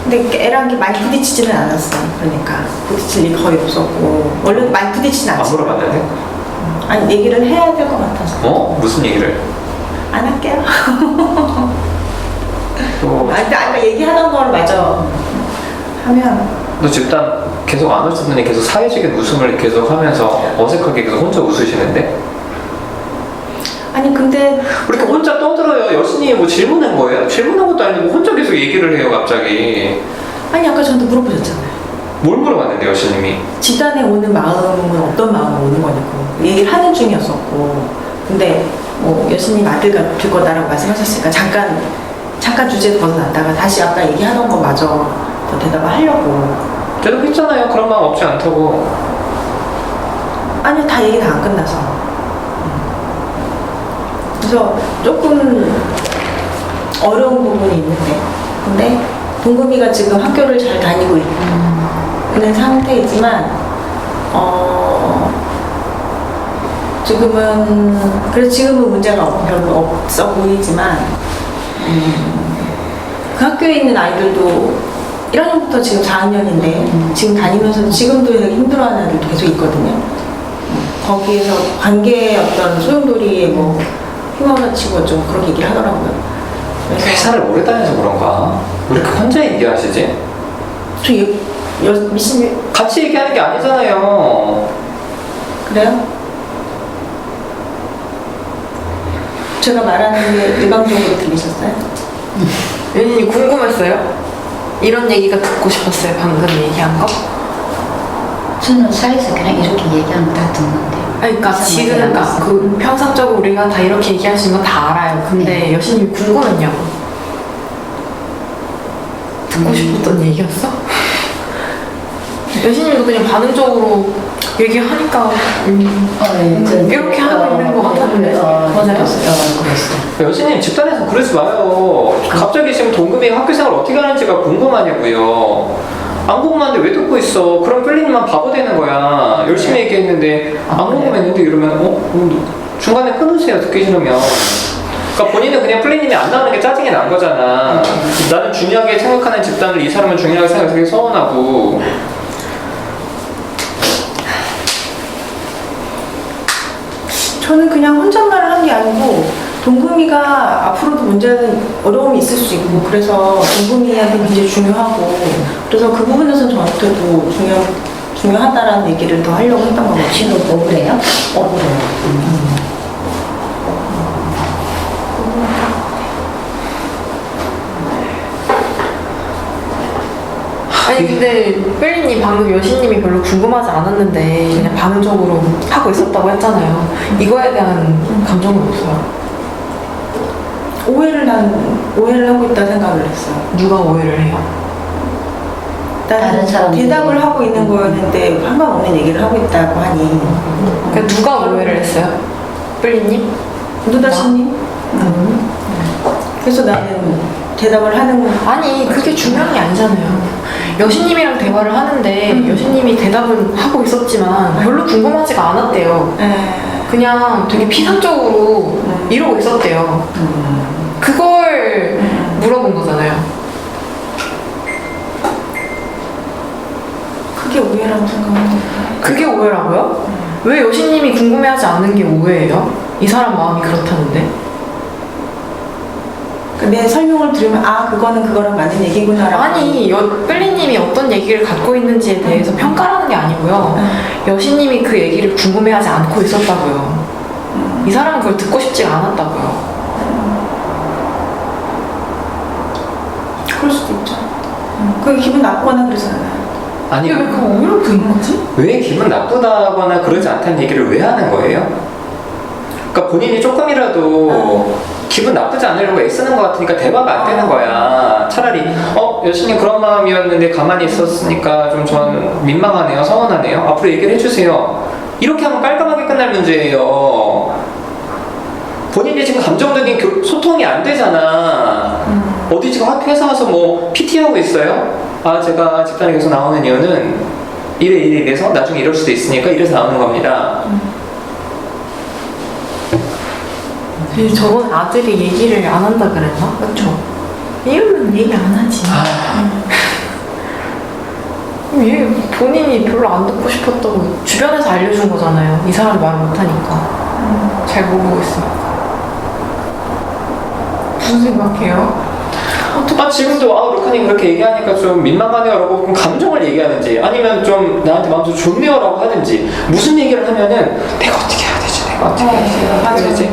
근데 애랑 많이 부딪히지는 않았어요. 그러니까 부딪힐 일이 거의 없었고, 원래 많이 부딪히진 안 않지. 물어봤는데? 아니, 얘기를 해야 될 것 같아서. 무슨 얘기를? 안 할게요. 또 근데 아까 얘기하던 걸 마저 하면. 너 집단 계속 안 웃으더니 계속 사회적인 웃음을 계속 하면서 어색하게 계속 혼자 웃으시는데? 아니, 근데. 왜 이렇게 혼자 떠들어요? 여신이 뭐 질문한 거예요? 질문한 것도 아니고 혼자 계속 얘기를 해요 갑자기. 아니, 아까 저한테 물어보셨잖아요. 뭘 물어봤는데 여신님이? 집단에 오는 마음은 어떤 마음으로 오는 거냐고 얘기를 하는 중이었었고, 근데 뭐 여신님 아들 같을 거다라고 말씀하셨으니까 잠깐 주제 벗어났다가 다시 아까 얘기하던 거 마저 더 대답을 하려고. 대답했잖아요. 그런 마음 없지 않다고. 아니요, 다 얘기 다 안 끝나서. 그래서 조금 어려운 부분이 있는데, 근데 동금이가 지금 학교를 잘 다니고 있는 상태이지만, 지금은 문제가 별로 없어 보이지만, 그 학교에 있는 아이들도 1학년부터 지금 4학년인데 지금 다니면서 지금도 되게 힘들어하는 아이들도 계속 있거든요. 거기에서 관계의 어떤 소용돌이에 뭐 휘몰아치고 좀 그렇게 얘기를 하더라고요. 그래서 회사를 오래 다녀서 그런가? 왜 이렇게 혼자 얘기하시지? 미신 같이 얘기하는 게 아니잖아요. 그래요? 제가 말하는 게 일방적으로 들리셨어요? 연인이 궁금했어요? 이런 얘기가 듣고 싶었어요, 방금 얘기한 거? 저는 사이에서 그냥 이렇게 얘기하는 거 다 듣는데. 아니, 그러니까 지금 그러니까 그 평상적으로 우리가 다 이렇게 얘기할 수 있는 거 다 알아요. 근데 여신님이 궁금했냐고. 듣고 싶었던 얘기였어? 여신님도 그냥 반응적으로 얘기하니까 이렇게 하고 있는 것 같았는데. 맞아요? 그랬어요. 여신님 집단에서 그러지 마요. 갑자기 지금 동금이가 학교 생활 어떻게 하는지가 궁금하냐고요. 안 궁금한데 왜 듣고 있어? 그럼 끌리님만 바보 되는 거야. 열심히 얘기했는데 안 궁금했는데 이러면 중간에 끊으세요. 듣기 싫으면. 그러니까 본인은 그냥 플리님이 안 나오는 게 짜증이 난 거잖아. 나는 중요하게 생각하는 집단을 이 사람은 중요하게 생각해서 되게 서운하고. 저는 그냥 혼잣말을 한 게 아니고, 동금이가 앞으로도 문제는 어려움이 있을 수 있고, 그래서 동금이한테 굉장히 중요하고, 그래서 그 부분에서 저한테도 중요하다라는 얘기를 더 하려고 했던 거거든요. 지금 억울해요? 억울해요. 아니 근데 뺄리님 방금 여신님이 별로 궁금하지 않았는데 그냥 반응적으로 하고 있었다고 했잖아요. 이거에 대한 감정은 없어요. 오해를 하고 있다 생각을 했어요. 누가 오해를 해요? 다른 사람들이. 대답을 하고 있는 거였는데 상관없는 얘기를 하고 있다고 하니. 그러니까 누가 오해를 했어요? 뺄리님? 누다씨님? 그래서 나는 대답을 하는. 아니 그게 중요한 게 아니잖아요. 여신님이랑 대화를 하는데 여신님이 대답은 하고 있었지만 별로 궁금하지가 않았대요. 그냥 되게 피상적으로 이러고 있었대요. 그걸 물어본 거잖아요. 그게 오해라고 생각합니다. 그게 오해라고요? 왜 여신님이 궁금해하지 않는 게 오해예요? 이 사람 마음이 그렇다는데? 내 설명을 들으면 그거는 그거랑 맞는 얘기구나라고. 아니 뺄리님이 어떤 얘기를 갖고 있는지에 대해서 평가하는 게 아니고요. 여신님이 그 얘기를 궁금해하지 않고 있었다고요. 이 사람은 그걸 듣고 싶지가 않았다고요. 그럴 수도 있죠. 그게 기분 나쁘거나 그러지 않아요. 아니 왜 그거 오해로 듣는 거지? 왜 기분 나쁘다거나 그러지 않다는 얘기를 왜 하는 거예요? 그러니까 본인이 조금이라도 기분 나쁘지 않으려고 애쓰는 것 같으니까 대화가 안 되는 거야. 차라리 여신님 그런 마음이었는데 가만히 있었으니까 좀 저는 민망하네요. 서운하네요. 앞으로 얘기를 해주세요. 이렇게 하면 깔끔하게 끝날 문제예요. 본인이 지금 감정적인 소통이 안 되잖아. 어디 지금 회사 와서 뭐 PT 하고 있어요? 아 제가 집단에 계속 나오는 이유는 이래서 나중에 이럴 수도 있으니까 이래서 나오는 겁니다. 저번에 아들이 얘기를 안 한다 그랬나? 그렇죠. 이유는 얘기 안 하지. 얘 본인이 별로 안 듣고 싶었다고 주변에서 알려준 거잖아요. 이 사람이 말을 못하니까. 잘 모르고 있으니까. 무슨 생각해요? 지금도 루카님 그렇게 얘기하니까 좀 민망하네요 라고 그럼 감정을 얘기하는지 아니면 좀 나한테 마음속으로 좋네요 라고 하든지 무슨 얘기를 하면은 내가 어떻게 해야 되지 내가 어떻게 해야 되지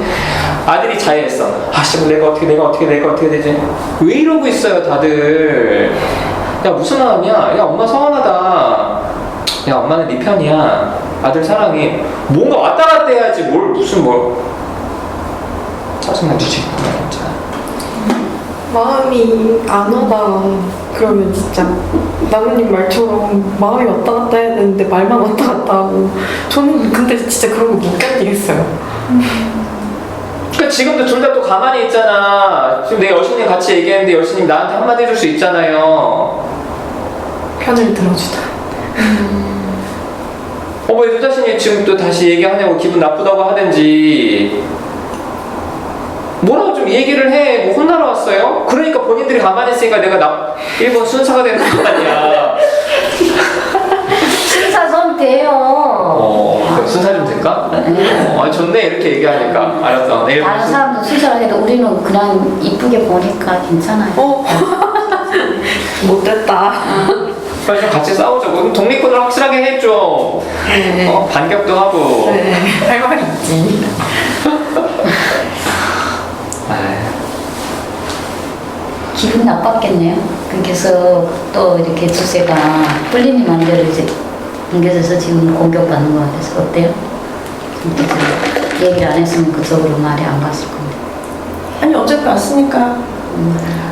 아들이 자해했어 씨 내가 어떻게 되지 왜 이러고 있어요 다들 야 무슨 마음이야 야 엄마 서운하다 야 엄마는 네 편이야 아들 사랑해 뭔가 왔다 갔다 해야지 뭘 짜증나 주시겠구나 진짜 마음이 안 오다가 그러면 진짜 나무님 말처럼 마음이 왔다 갔다 해야 되는데 말만 왔다 갔다 하고 저는 근데 진짜 그런 거 못 견디겠어요. 그러니까 지금도 둘 다 또 가만히 있잖아. 지금 내가 여신님 같이 얘기했는데 여신님 나한테 한마디 해줄 수 있잖아요. 편을 들어주다. 왜 유자신이 지금 또 다시 얘기하냐고 기분 나쁘다고 하든지 뭐라고 좀 얘기를 해. 뭐 혼나러 왔어요? 그러니까 본인들이 가만히 있으니까 내가 일본 순사가 되는 거 아니야. 순사 좀 돼요. 그럼 순사 좀 될까? 좋네 이렇게 얘기하니까. 알았어. 내일 다른 사람도 순사를 해도 우리는 그냥 이쁘게 보니까 괜찮아요. 못됐다. 빨리 좀 같이 싸우자. 그럼 독립군을 확실하게 해줘. 네. 반격도 하고. 네. 할 말 있지. 기분 나빴겠네요. 그래서 또 이렇게 주제가 뿔리님 맘대로 이제 옮겨져서 지금 공격받는 것 같아서 어때요? 얘기를 안 했으면 그쪽으로 말이 안 갔을 건데. 아니 어차피 왔으니까.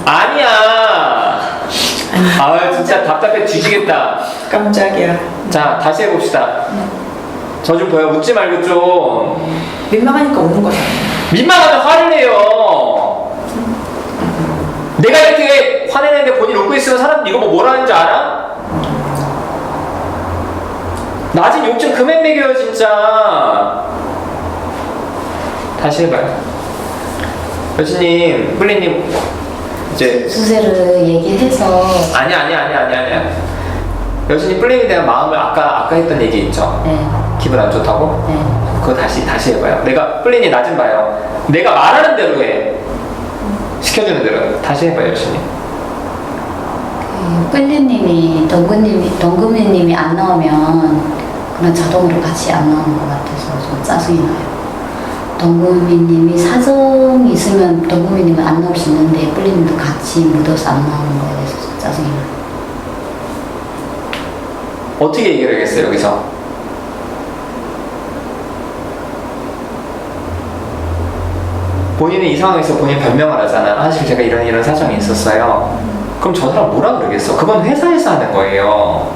아니야. 진짜 답답해 뒤지겠다. 깜짝이야. 자 다시 해봅시다. 저 좀 보여. 웃지 말고 좀. 민망하니까 오는 거잖아. 민망하면 화를 내요. 내가 이렇게 화내는데 본인 웃고 있으면 사람들 이거 뭐라는 줄 알아? 낮은 욕 좀 그만 먹여요 진짜. 다시 해봐요. 여신님, 뿔리님 이제 주제를 얘기해서 아니야. 여신님 뿔리님에 대한 마음을 아까 했던 얘기 있죠? 네. 기분 안 좋다고? 네. 그거 다시 해봐요. 내가 뿔리님 나 좀 봐요. 내가 말하는 대로 해. 시켜주는 대로 다시 해봐요 열심히. 뿔리님이 동구미님이 안 나오면 그냥 자동으로 같이 안 나오는 것 같아서 좀 짜증이 나요. 동구미님이 사정이 있으면 동구미님은 안 나올 수 있는데 뿔리님도 같이 묻어서 안 나오는 거에 대해서 좀 짜증이 나요. 어떻게 얘기를 하겠어요 여기서? 본인은 이 상황에서 본인 변명을 하잖아. 사실 제가 이런 사정이 있었어요. 그럼 저 사람 뭐라 그러겠어? 그건 회사에서 하는 거예요.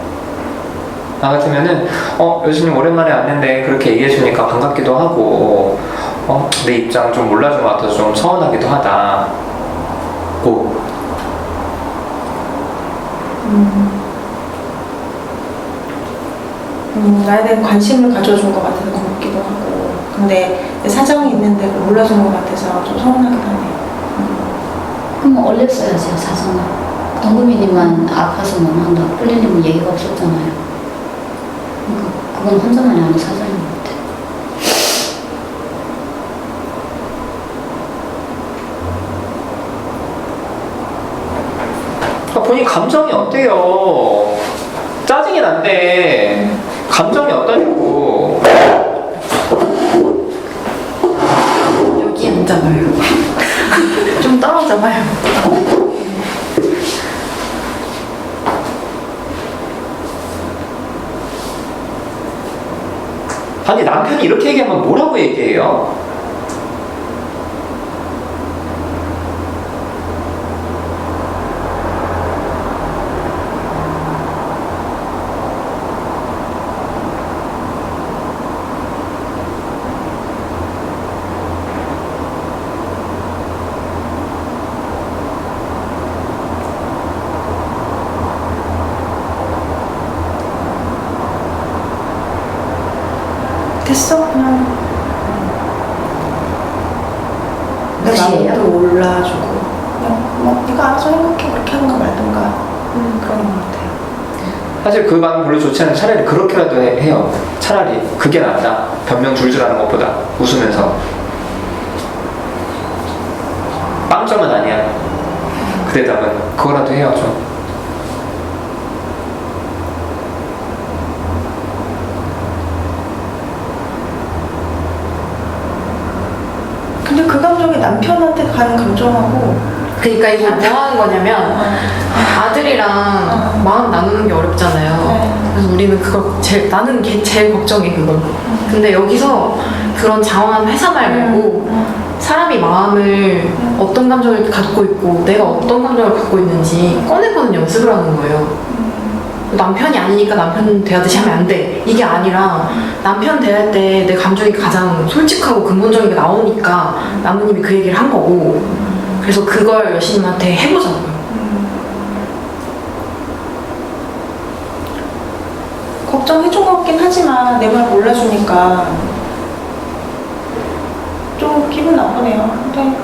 나 같으면은 여신님 오랜만에 왔는데 그렇게 얘기해 주니까 반갑기도 하고 내 입장 좀 몰라준 것 같아서 좀 서운하기도 하다. 나에 대한 관심을 가져준 것 같아서 고맙기도 하고 근데 사정이 있는데 몰라준 것 같아서 좀 서운하기도 하네요. 그럼 올렸어야죠 사정을. 동구미님만 아파서 못 한다. 뿔리님은 얘기가 없었잖아요. 그러니까 그건 혼자만이 아닌 사정인 것 같아요. 본인 감정이 어때요? 짜증이 난데 감정이 어떠냐고. 여기 앉아봐요. 좀 떨어져봐요. 아니 남편이 이렇게 얘기하면 뭐라고 얘기해요? 됐어 그냥 내 끝이에요? 마음도 올라주고 그냥 뭐 네가 알아서 행복해 그렇게 하는 거 말든가 그런 것 같아요. 사실 그 마음 별로 좋지 않은데 차라리 그렇게라도 해요. 차라리 그게 낫다. 변명 줄줄 하는 것보다 웃으면서. 빵점은 아니야. 그 대답은 그거라도 해요 좀. 근데 그 감정이 남편한테 가는 감정하고 그러니까 이거 뭐 하는 거냐면 아들이랑 마음 나누는 게 어렵잖아요. 그래서 우리는 그걸 나는 게 제일 걱정해 그걸. 근데 여기서 그런 장황한 회사 말 말고 사람이 마음을 어떤 감정을 갖고 있고 내가 어떤 감정을 갖고 있는지 꺼내보는 연습을 하는 거예요. 남편이 아니니까 남편 대하듯이 하면 안 돼. 이게 아니라 남편 대할 때 내 감정이 가장 솔직하고 근본적인 게 나오니까 나무님이 그 얘기를 한 거고 그래서 그걸 여신님한테 해보자고요. 걱정해준 것 같긴 하지만 내 말 몰라주니까 좀 기분 나쁘네요. 근데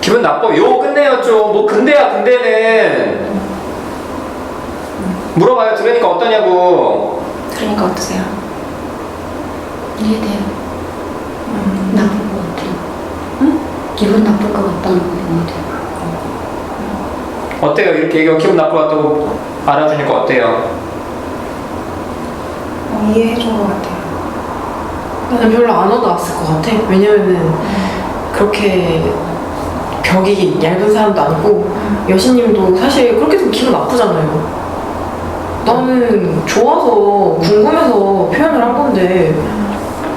기분 나빠. 요 끝내요 좀. 뭐 근데야 근데는. 물어봐요. 들으니까 어떠냐고. 그러니까 어떠세요? 이해돼요. 나쁠 것 같아요. 응? 기분 나쁠 것 같다는 건 이해돼요. 어때요? 이렇게 얘기하고 기분 나쁠 것 같다고 알아주니까 어때요? 이해해준 것 같아요. 나는 별로 안 와닿았을 것 같아. 왜냐면은 그렇게 벽이 얇은 사람도 아니고 여신님도 사실 그렇게 되면 기분 나쁘잖아요. 나는 좋아서 궁금해서 표현을 한 건데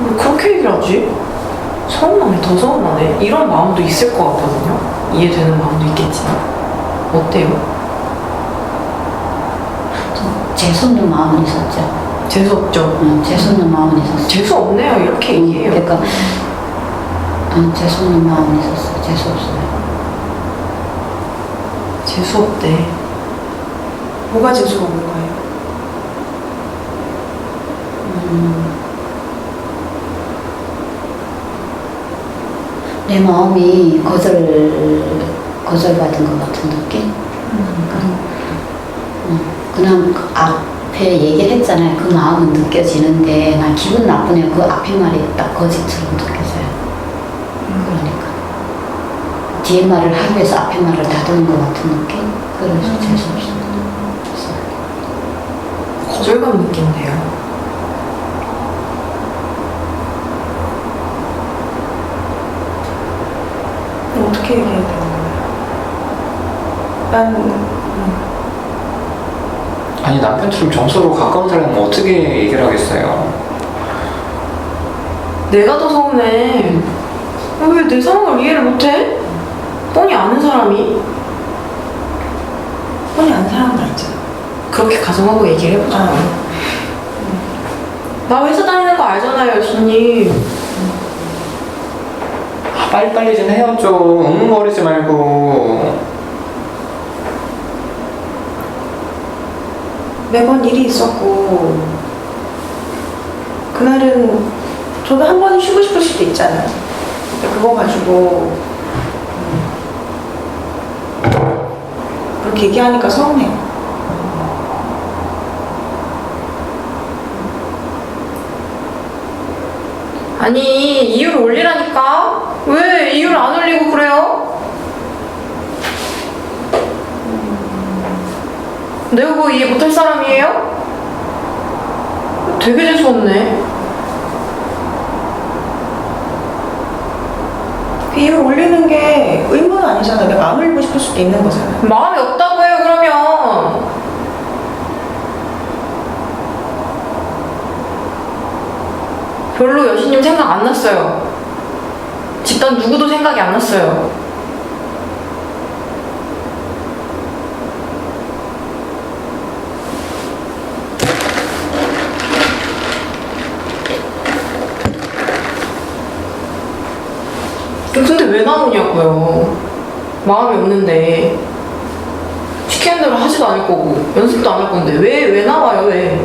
왜 그렇게 얘기를 하지? 서운하네, 더 서운하네. 이런 마음도 있을 것 같거든요. 이해되는 마음도 있겠지만 어때요? 좀 재수없는 마음은 있었죠. 재수없죠? 응, 재수없는 마음은 있었어. 재수 없네요. 이렇게 얘기해요. 그러니까 재수없는 마음은 있었어. 재수없어요. 재수없대. 뭐가 재수가 없는 거예요? 내 마음이 거절받은 것 같은 느낌? 그냥 그 앞에 얘기를 했잖아요. 그 마음은 느껴지는데 난 기분 나쁘네요. 그 앞에 말이 딱 거짓처럼 느껴져요. 그러니까 뒤에 말을 하기 위해서 앞에 말을 다듬는 것 같은 느낌? 그래서 재수없어요. 거절감 느낀대요. 어떻게 얘기해야 되는 거예요? 난 아니 남편처럼 정서로 가까운 사람은 어떻게 얘기를 하겠어요? 내가 더 서운해. 왜 내 상황을 이해를 못해? 뻔히 아는 사람이 뻔히 안 사람은 알잖아. 그렇게 가정하고 얘기를 해보자. 나 회사 다니는 거 알잖아요, 여신님. 빨리빨리 좀 해요 좀. 웅웅거리지 말고. 매번 일이 있었고 그날은 저도 한 번은 쉬고 싶을 수도 있잖아요. 근데 그거 가지고 그렇게 얘기하니까 서운해요. 아니, 이유를 올리라니까? 왜 이유를 안 올리고 그래요? 내가 그거 이해 못할 사람이에요? 되게 재수없네. 그 이유를 올리는 게 의무는 아니잖아요. 내가 안 올리고 싶을 수도 있는 거잖아요. 마음이 없다고 해요, 그러면. 별로 여신님 생각 안 났어요. 집단 누구도 생각이 안 났어요. 근데 왜 나오냐고요. 마음이 없는데 시키는 대로 하지도 않을 거고 연습도 안 할 건데 왜 나와요, 왜?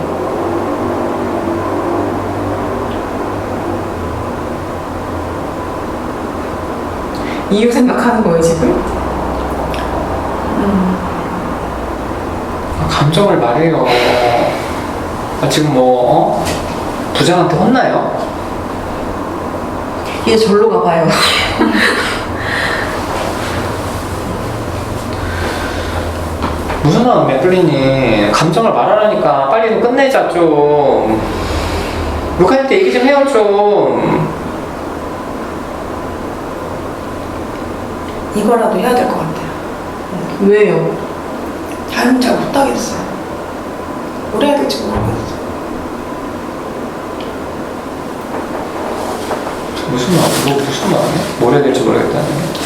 이유 생각하는 거예요 지금? 감정을 말해요. 지금 뭐 부장한테 혼나요? 이제 절로 가봐요. 무슨 마음이야, 뿔리님? 감정을 말하라니까 빨리 좀 끝내자 좀. 루카한테 얘기 좀 해요 좀. 이거라도 해야 될 것 같아요. 왜요? 다른 잘 못하겠어요. 뭘 해야 될지 모르겠어요. 무슨 마음이야? 무슨 마음이야? 뭘 해야 될지 모르겠다는 게.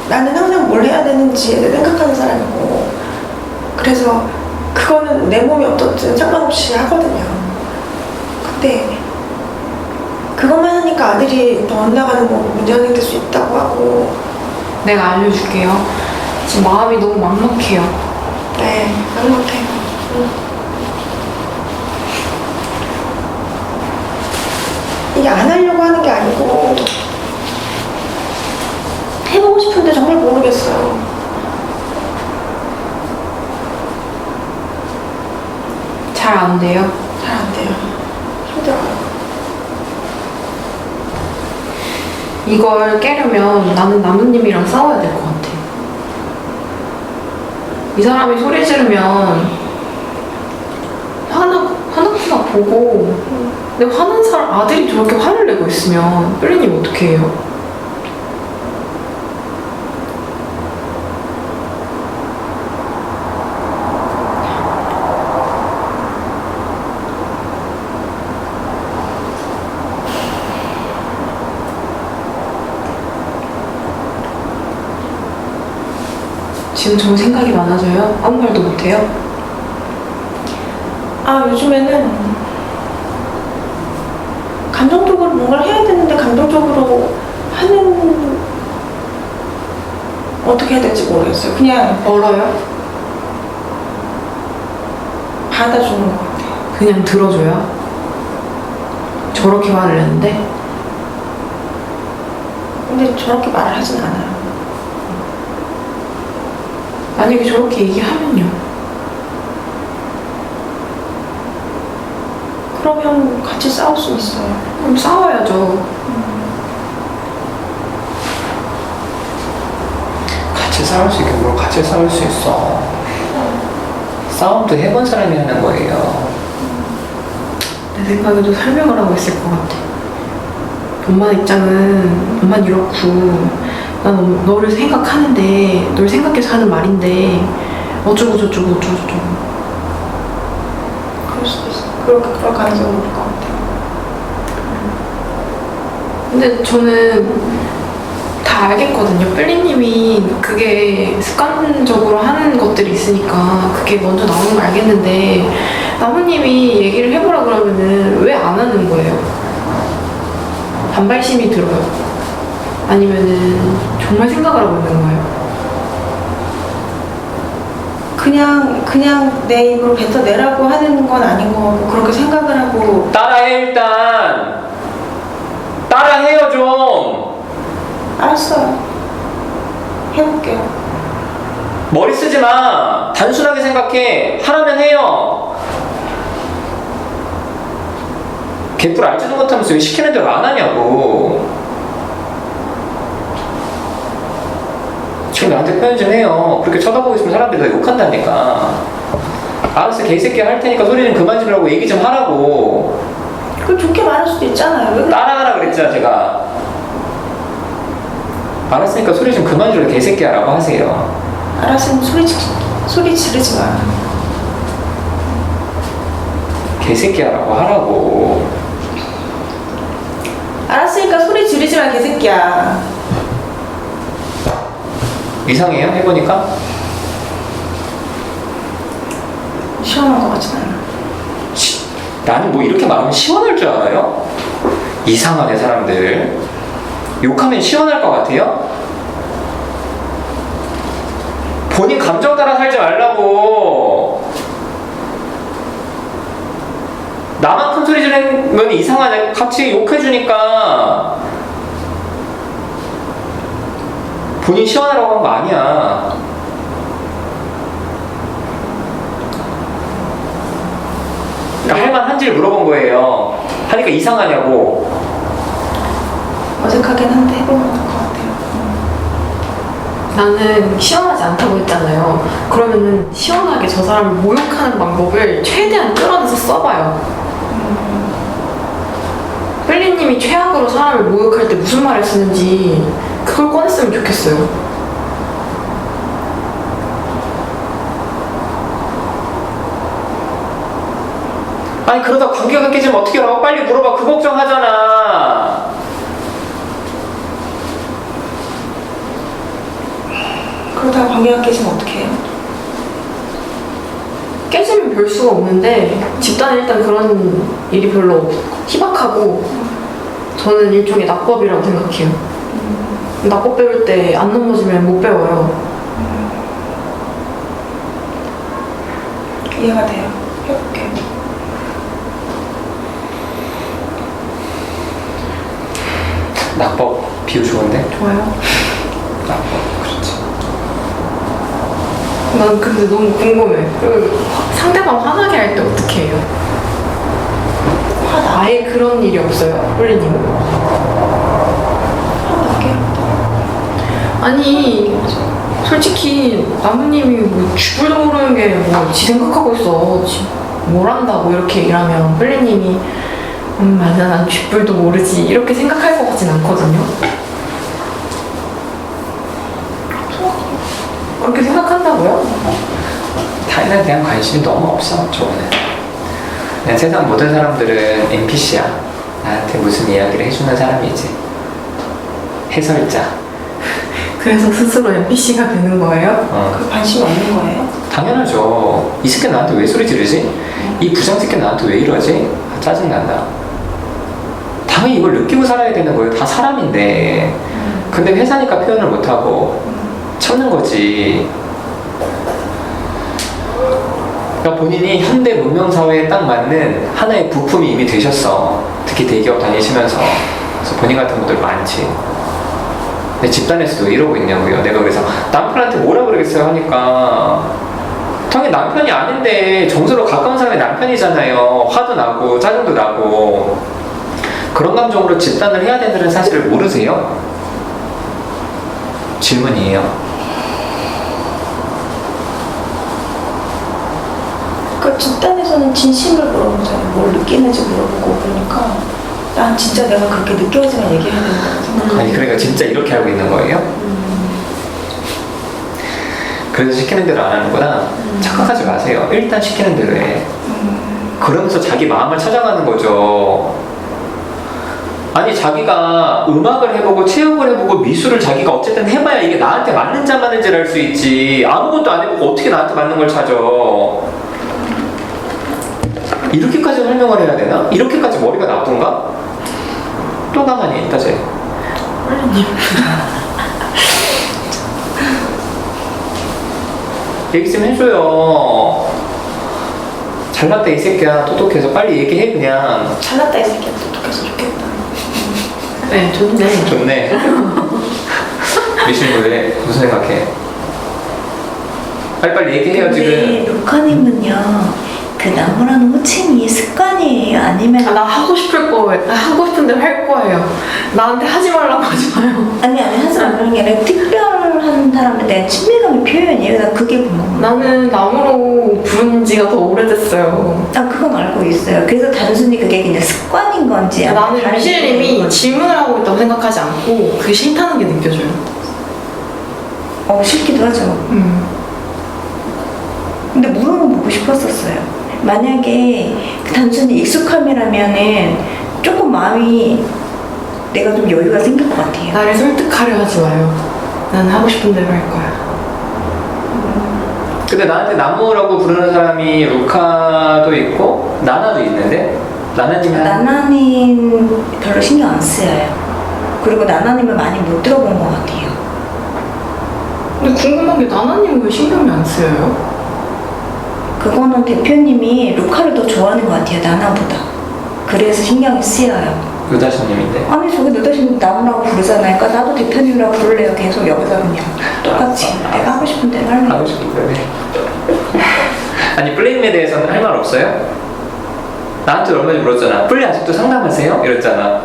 나는 항상 뭘 해야 되는지 생각하는 사람이고, 그래서 그거는 내 몸이 어떻든 상관없이 하거든요. 근데 그것만 하니까 아들이 더 엇나가는 거 문제가 생길 수 있다고 하고. 내가 알려줄게요. 지금 마음이 너무 막막해요. 네, 막막해요. 이게 안 하려고 하는 게 아니고 해보고 싶은데 정말 모르겠어요. 잘 안 돼요. 잘 안 돼요. 힘들어요. 이걸 깨려면 나는 나무님이랑 싸워야 될 것 같아. 이 사람이 소리 지르면 화나구나 보고, 근데 화난 사람 아들이 저렇게 화를 내고 있으면 뿔리님 어떻게 해요? 지금 저 생각이 많아져요? 아무 말도 못해요? 요즘에는 감정적으로 뭔가를 해야 되는데 감정적으로 하는 어떻게 해야 될지 모르겠어요. 그냥 멀어요? 받아주는 것 같아요. 그냥 들어줘요? 저렇게 화를 내는데? 근데 저렇게 말을 하진 않아요. 만약에 저렇게 얘기하면요? 그러면 같이 싸울 수 있어요. 그럼 싸워야죠. 같이 싸울 수 있게 뭘 같이 싸울 수 있어. 싸움도 해본 사람이 하는 거예요. 내 생각에도 설명을 하고 있을 것 같아. 엄마 입장은 엄만 이렇고 난 너를 생각하는데 널 생각해서 하는 말인데 어쩌고 저쩌고 어쩌고 저쩌고. 그럴 수도 있어요. 그럴 가능성이 높을 것 같아요. 근데 저는 다 알겠거든요. 뿔리님이 그게 습관적으로 하는 것들이 있으니까 그게 먼저 나오는 걸 알겠는데 나무님이 얘기를 해보라 그러면은 왜 안 하는 거예요? 반발심이 들어요? 아니면은 정말 생각을 하고 있는 거예요? 그냥 내 입으로 뱉어내라고 하는 건 아닌 것 같고, 그렇게 생각을 하고. 따라해 일단. 따라해요 좀. 알았어요. 해볼게요. 머리 쓰지 마. 단순하게 생각해. 하라면 해요. 개뿔 알지도 못하면서 왜 시키는 대로 안 하냐고. 지금 나한테 표현 좀 해요. 그렇게 쳐다보고 있으면 사람들이 더 욕한다니까. 알았어, 개새끼 할 테니까 소리 좀 그만 지르라고 얘기 좀 하라고. 그걸 좋게 말할 수도 있잖아요. 왜 그래? 따라하라 그랬잖아, 제가. 알았으니까 소리 좀 그만 지르라, 개새끼야 라고 하세요. 알았으면 소리 지르지 마. 개새끼야 라고 하라고. 알았으니까 소리 지르지 마, 개새끼야. 이상해요? 해보니까? 시원한 것 같진 않아. 나는 뭐 이렇게 말하면 시원할 줄 알아요? 이상하네 사람들. 욕하면 시원할 것 같아요? 본인 감정 따라 살지 말라고. 나만 큰 소리 지르면 이상하네. 같이 욕해주니까 본인 시원하라고 한 거 아니야. 그러니까 할만한지를 물어본 거예요. 하니까 이상하냐고. 어색하긴 한데 해보면 될 것 같아요. 나는 시원하지 않다고 했잖아요. 그러면은 시원하게 저 사람을 모욕하는 방법을 최대한 끌어내서 써봐요. 펠리님이 최악으로 사람을 모욕할 때 무슨 말을 쓰는지 그걸 꺼냈으면 좋겠어요. 아니 그러다 관계가 깨지면 어떻게 하라고? 빨리 물어봐. 그 걱정하잖아. 그러다가 관계가 깨지면 어떻게 해요? 깨지면 별 수가 없는데 집단에 일단 그런 일이 별로 희박하고 저는 일종의 낙법이라고 생각해요. 낙법 배울 때 안 넘어지면 못 배워요. 이해가 돼요. 해볼게요. 낙법 비유 좋은데? 좋아요. 낙법 그렇지. 난 근데 너무 궁금해. 그 상대방 화나게 할 때 어떻게 해요? 아예 그런 일이 없어요, 홀리님은? 화나게? 아니 솔직히 나무님이 뭐 쥐뿔도 모르는 게 뭐 지 생각하고 있어 뭘 안다고 이렇게 얘기하면 홀리님이 맞아 난 쥐뿔도 모르지 이렇게 생각할 것 같진 않거든요. 그렇게 생각한다고요? 타인에 대한 관심이 너무 없어. 저는 그냥 세상 모든 사람들은 NPC야. 나한테 무슨 이야기를 해주는 사람이지. 해설자. 그래서 스스로 NPC가 되는 거예요? 그 관심이 없는 거예요? 당연하죠. 이 새끼 나한테 왜 소리 지르지? 이 부장 새끼 나한테 왜 이러지? 아, 짜증난다. 당연히 이걸 느끼고 살아야 되는 거예요. 다 사람인데. 근데 회사니까 표현을 못하고 참는 거지. 그러니까 본인이 현대 문명사회에 딱 맞는 하나의 부품이 이미 되셨어. 특히 대기업 다니시면서. 그래서 본인 같은 분들 많지. 근데 집단에서도 왜 이러고 있냐고요. 내가 그래서 남편한테 뭐라 그러겠어요 하니까 당연히 남편이 아닌데 정서로 가까운 사람이 남편이잖아요. 화도 나고 짜증도 나고. 그런 감정으로 집단을 해야 된다는 사실을 모르세요? 질문이에요. 그 집단에서는 진심을 물어보잖아요. 뭘 느끼는지 물어보고 그러니까 난 진짜 내가 그렇게 느껴지면 얘기해야 된다고 생각해요. 아니 그러니까 진짜 이렇게 알고 있는 거예요? 그래서 시키는 대로 안 하는구나. 착각하지 마세요. 일단 시키는 대로 해. 그러면서 자기 마음을 찾아가는 거죠. 아니 자기가 음악을 해보고 체육을 해보고 미술을 자기가 어쨌든 해봐야 이게 나한테 맞는지 안 맞는지를 알 수 있지. 아무것도 안 해보고 어떻게 나한테 맞는 걸 찾아. 이렇게까지 설명을 해야 되나? 이렇게까지 머리가 나쁜가? 또 가만히 있다 쟤. 얘기 좀 해줘요. 잘났다 이 새끼야. 똑똑해서 빨리 얘기해 그냥. 잘났다 이 새끼야. 똑똑해서 좋겠다. 네, 좋네. 좋네. 미신 왜 무슨 생각해? 빨리빨리 얘기해요 근데 지금. 루카님은요 그 나무라는 호칭이 습관이에요? 아니면 나 하고 싶을 거예요. 나 하고 싶은 대로 할 거예요. 나한테 하지 말라고 하지 마요. 아니 하지 말라는 게 아니라 특별한 사람에 대한 친밀감의 표현이에요. 난 그게 궁금해. 나는 나무로 부른 지가 더 오래됐어요. 아 그건 알고 있어요. 그래서 단순히 그게 그냥 습관인 건지 아니면 나는 다른 미실님이 건지. 질문을 하고 있다고 생각하지 않고 그게 싫다는 게 느껴져요. 싫기도 하죠. 근데 물어보고 싶었었어요. 만약에 단순히 익숙함이라면은 조금 마음이 내가 좀 여유가 생길 것 같아요. 나를 설득하려 하지 마요. 나는 하고 싶은 대로 할 거야. 근데 나한테 나무라고 부르는 사람이 루카도 있고 나나도 있는데 나나님이 나나님 별로 신경 안 쓰여요. 그리고 나나님을 많이 못 들어본 것 같아요. 근데 궁금한 게 나나님은 왜 신경이 안 쓰여요? 그거는 대표님이 루카를 더 좋아하는 것 같아요, 나나보다. 그래서 신경이 쓰여요. 유다신님인데. 아니 저기 너다시 나무라고 부르잖아요. 그러니까 나도 대표님이라고 부를래요. 계속 여기서 그냥 똑같이 내가 하고 싶은 대로 할래. 하고 싶은 거네. 아니 플레임에 대해서는 할 말 없어요? 나한테 얼마 전에 물었잖아. 플레이 아직도 상담하세요? 이랬잖아.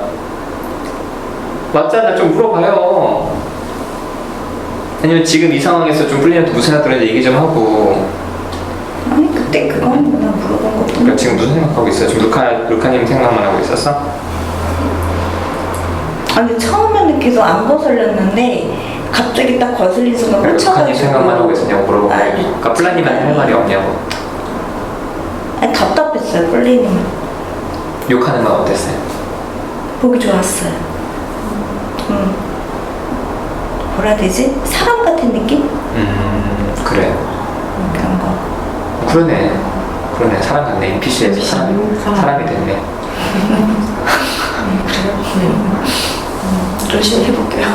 맞잖아. 좀 물어봐요. 아니면 지금 이 상황에서 좀 플레이한테 무슨 생각 드는지 얘기 좀 하고. 아니 그때 그거는 그냥 물어본 것뿐. 그러니까 지금 무슨 생각하고 있어요? 지금 루카님 생각만 하고 있었어? 아니 처음에는 계속 안 거슬렸는데 갑자기 딱 거슬린 순간 루카님 꽂혀가지고. 생각만 하고 있었냐고 물어보고. 아니, 그러니까 플라님한테 할 말이 없냐고. 아니 답답했어요, 플레이님은. 욕하는 건 어땠어요? 보기 좋았어요. 뭐라 해야 되지? 사람 같은 느낌? 그래. 그런 거. 그러네. 그러네. 사람 같네. NPC에서 사람이 됐네. 열심히 해볼게요.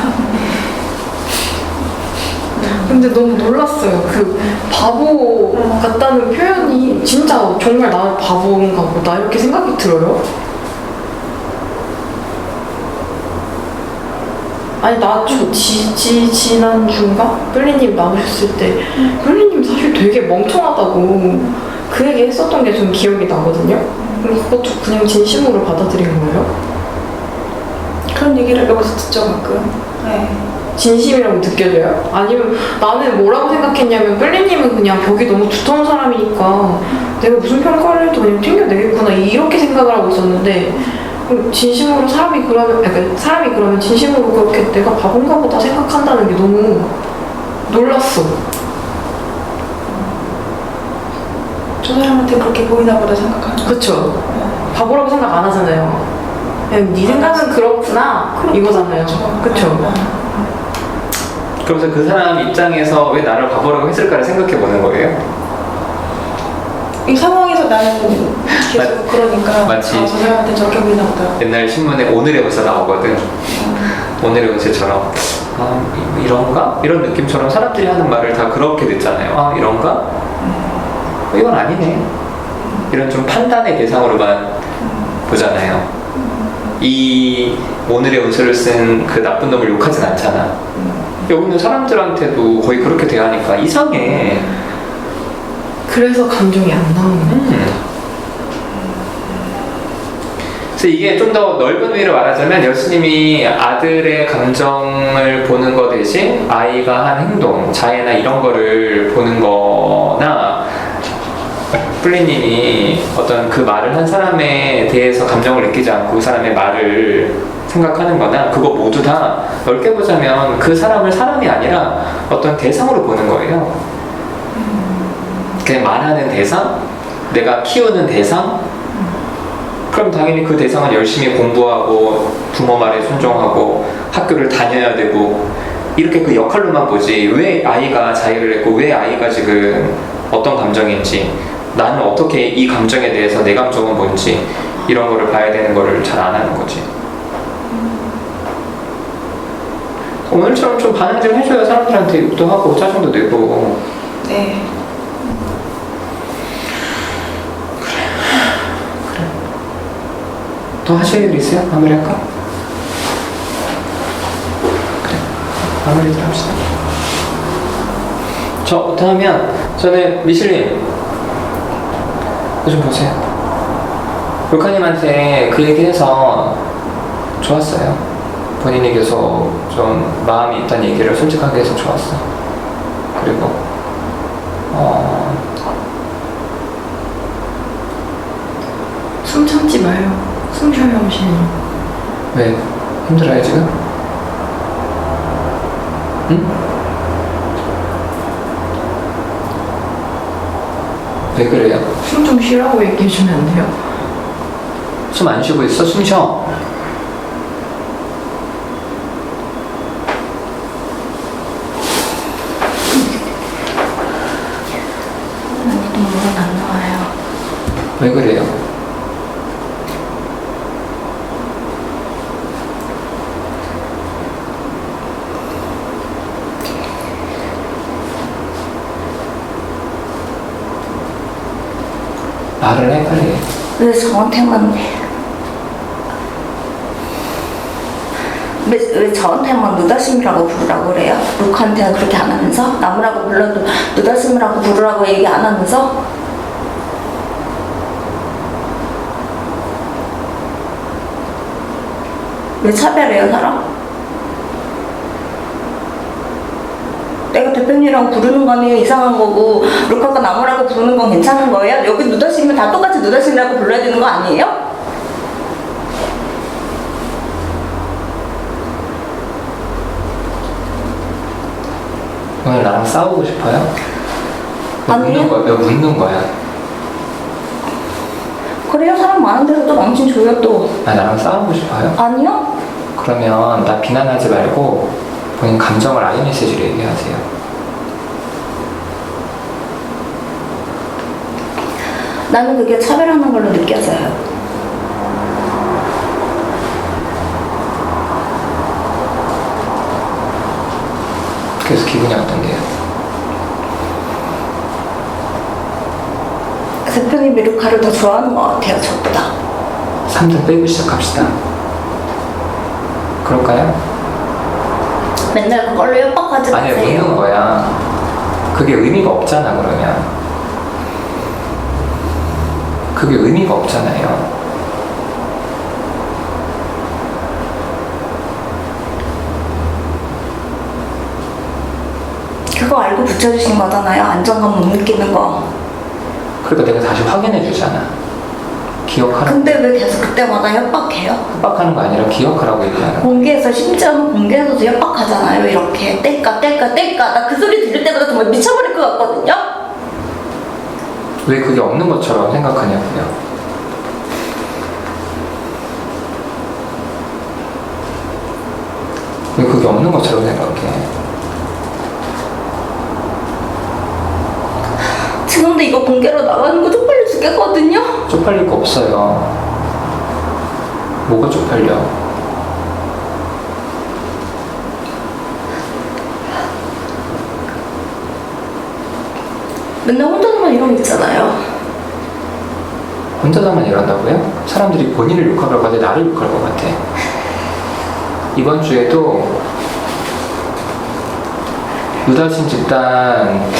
근데 너무 놀랐어요. 그 바보 같다는 표현이 진짜 정말 나 바보인가 보다 이렇게 생각이 들어요. 아니 지난주인가? 뿔리님 나오셨을 때 뿔리님 사실 되게 멍청하다고 그 얘기 했었던 게 좀 기억이 나거든요. 근데 그것도 그냥 진심으로 받아들인 거예요? 그런 얘기를 여기서 듣죠 가끔. 네. 진심이라고 느껴져요? 아니면 나는 뭐라고 생각했냐면 뿔리님은 그냥 벽이 너무 두터운 사람이니까 내가 무슨 평가를 해도 그냥 튕겨내겠구나 이렇게 생각을 하고 있었는데 진심으로 사람이 그러면 진심으로 그렇게 내가 바본가 보다 생각한다는 게 너무 놀랐어. 저 사람한테 그렇게 보이나 보다 생각하죠. 그쵸? 바보라고 생각 안 하잖아요. 그냥 네 생각은 그렇구나 이거잖아요. 그쵸? 그러면서 그 사람 입장에서 왜 나를 바보라고 했을까를 생각해 보는 거예요. 이 상황에서 나는 계속 그러니까 마치 저 사람한테 저렇게 보이나 보다. 옛날 신문에 오늘의 운세 나오거든. 오늘의 운세처럼 이런가? 이런 느낌처럼 사람들이 하는 말을 다 그렇게 듣잖아요. 아 이런가? 이건 아니네. 이런 좀 판단의 대상으로만 보잖아요. 이 오늘의 운세를 쓴 그 나쁜 놈을 욕하진 않잖아. 여기 있는 사람들한테도 거의 그렇게 대하니까 이상해. 그래서 감정이 안 나오네. 그래서 이게 좀 더 넓은 의미로 말하자면 예수님이 아들의 감정을 보는 것 대신 아이가 한 행동, 자해나 이런 거를 보는 거나 플리님이 어떤 그 말을 한 사람에 대해서 감정을 느끼지 않고 그 사람의 말을 생각하는 거나 그거 모두 다 넓게 보자면 그 사람을 사람이 아니라 어떤 대상으로 보는 거예요. 그냥 말하는 대상, 내가 키우는 대상. 그럼 당연히 그 대상은 열심히 공부하고 부모 말에 순종하고 학교를 다녀야 되고 이렇게 그 역할로만 보지 왜 아이가 자해를 했고 왜 아이가 지금 어떤 감정인지 나는 어떻게 이 감정에 대해서 내 감정은 뭔지 이런 거를 봐야 되는 거를 잘 안 하는 거지. 오늘처럼 좀 반응 좀 해줘야 사람들한테 욕도 하고 짜증도 내고. 네. 더 하실 일 있어요? 마무리할까? 그래, 마무리를 합시다. 저부터 하면 저는 미슐린 이거 좀 보세요. 루카님한테 그 얘기해서 좋았어요. 본인이 계속 좀 마음이 있다는 얘기를 솔직하게 해서 좋았어. 그리고 숨 참지 마요. 숨 쉬어요, 엄신님. 왜? 힘들어요 지금? 응? 왜 그래요? 숨 좀 쉬라고 얘기해주면 안 돼요? 숨 안 쉬고 있어? 숨 쉬어. 눈물은 안 나와요. 왜 그래요? 말을 해 빨리. 왜 저한테만 왜 저한테만 느다심이라고 부르라고 그래요? 루카한테는 그렇게 안 하면서? 나무라고 불러도 느다심이라고 부르라고 얘기 안 하면서? 왜 차별해요 사람? 내가 대표님이랑 부르는 거는 이상한 거고 루카가 나무라고 부르는 건 괜찮은 거예요? 여기 느다심이면 다 똑같이 느다심이라고 불러야 되는 거 아니에요? 오늘 나랑 싸우고 싶어요? 왜 아니요. 묻는 거야? 왜 묻는 거야? 그래요? 사람 많은 데서 또 망친 줘요 또. 아, 나랑 싸우고 싶어요? 아니요? 그러면 나 비난하지 말고 본인 감정을 아이메시지로 얘기하세요. 나는 그게 차별하는 걸로 느껴져요. 그래서 기분이 어떤데요? 대표님이 루카를 더 좋아하는 것 같아요 저보다. 3등 빼고 시작합시다. 그럴까요? 맨날 그걸로 협박하지 아니, 마세요. 묻는 거야. 그게 의미가 없잖아, 그러면. 그게 의미가 없잖아요. 그거 알고 붙여주신 거잖아요. 안정감 못 느끼는 거. 그러니까 내가 다시 확인해 주잖아. 기억하라. 근데 왜 계속 그때마다 협박해요? 협박하는 거 아니라 기억하라고 얘기하는 거. 공개해서 심지어는 공개해서도 협박하잖아요. 이렇게 뗄까. 나 그 소리 들을 때마다 정말 미쳐버릴 것 같거든요. 왜 그게 없는 것처럼 생각하냐고요. 왜 그게 없는 것처럼 생각해? 지금도 이거 공개로 나가는 거 쪽팔려 죽겠거든요. 쪽팔릴 거 없어요. 뭐가 쪽팔려? 맨날 혼자서만 이러고 있잖아요. 혼자서만 일한다고요? 사람들이 본인을 욕할 것 같아, 나를 욕할 것 같아. 이번 주에도 유다신 집단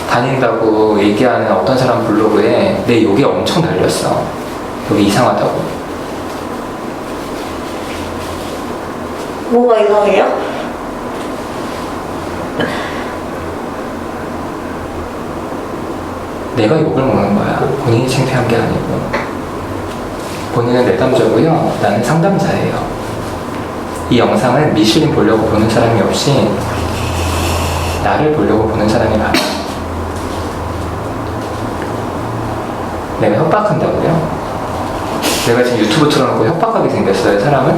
다닌다고 얘기하는 어떤 사람 블로그에 내 욕이 엄청 달렸어. 여기 이상하다고. 뭐가 이상해요? 내가 욕을 먹는 거야. 본인이 창피한 게 아니고. 본인은 내담자고요. 나는 상담자예요. 이 영상을 미실린 보려고 보는 사람이 없이 나를 보려고 보는 사람이 많아. 내가 협박한다고요? 내가 지금 유튜브 틀어놓고 협박하게 생겼어요, 사람을?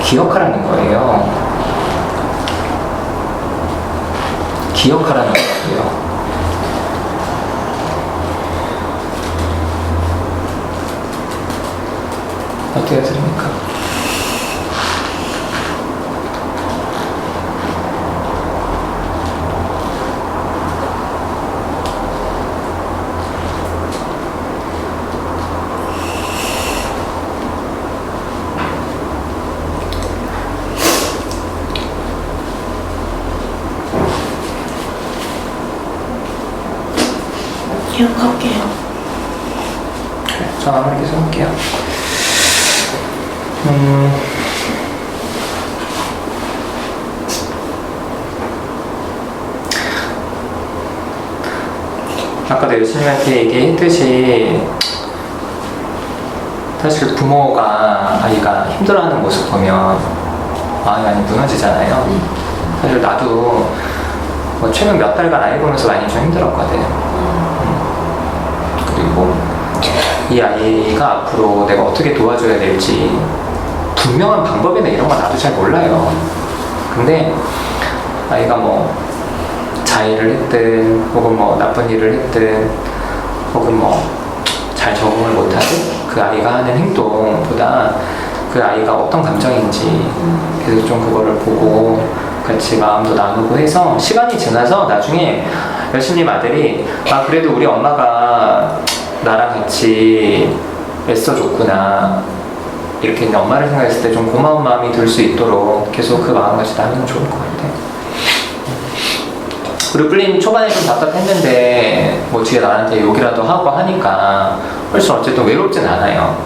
기억하라는 거예요. 기억하라는 거고요. 어떻게 들립니까? 기억할게요. 그래, 전화만 계속 할게요. 아까도 예수님한테 얘기했듯이 사실 부모가 아이가 힘들어하는 모습 보면 마음이 많이 무너지잖아요. 사실 나도 뭐 최근 몇 달간 아이 보면서 많이 좀 힘들었거든. 그리고 이 아이가 앞으로 내가 어떻게 도와줘야 될지 분명한 방법이나 이런 건 나도 잘 몰라요. 근데 아이가 뭐 자해를 했든 혹은 뭐 나쁜 일을 했든 혹은 뭐 잘 적응을 못하든 그 아이가 하는 행동보다 그 아이가 어떤 감정인지 계속 좀 그거를 보고 같이 마음도 나누고 해서 시간이 지나서 나중에 여신님 아들이 그래도 우리 엄마가 나랑 같이 애써줬구나 이렇게 이제 엄마를 생각했을 때 좀 고마운 마음이 들 수 있도록 계속 그 마음가짐 하면 좋을 것 같아. 그리고 뿔린 초반에 좀 답답했는데 뭐 뒤에 나한테 욕이라도 하고 하니까 훨씬 어쨌든 외롭진 않아요.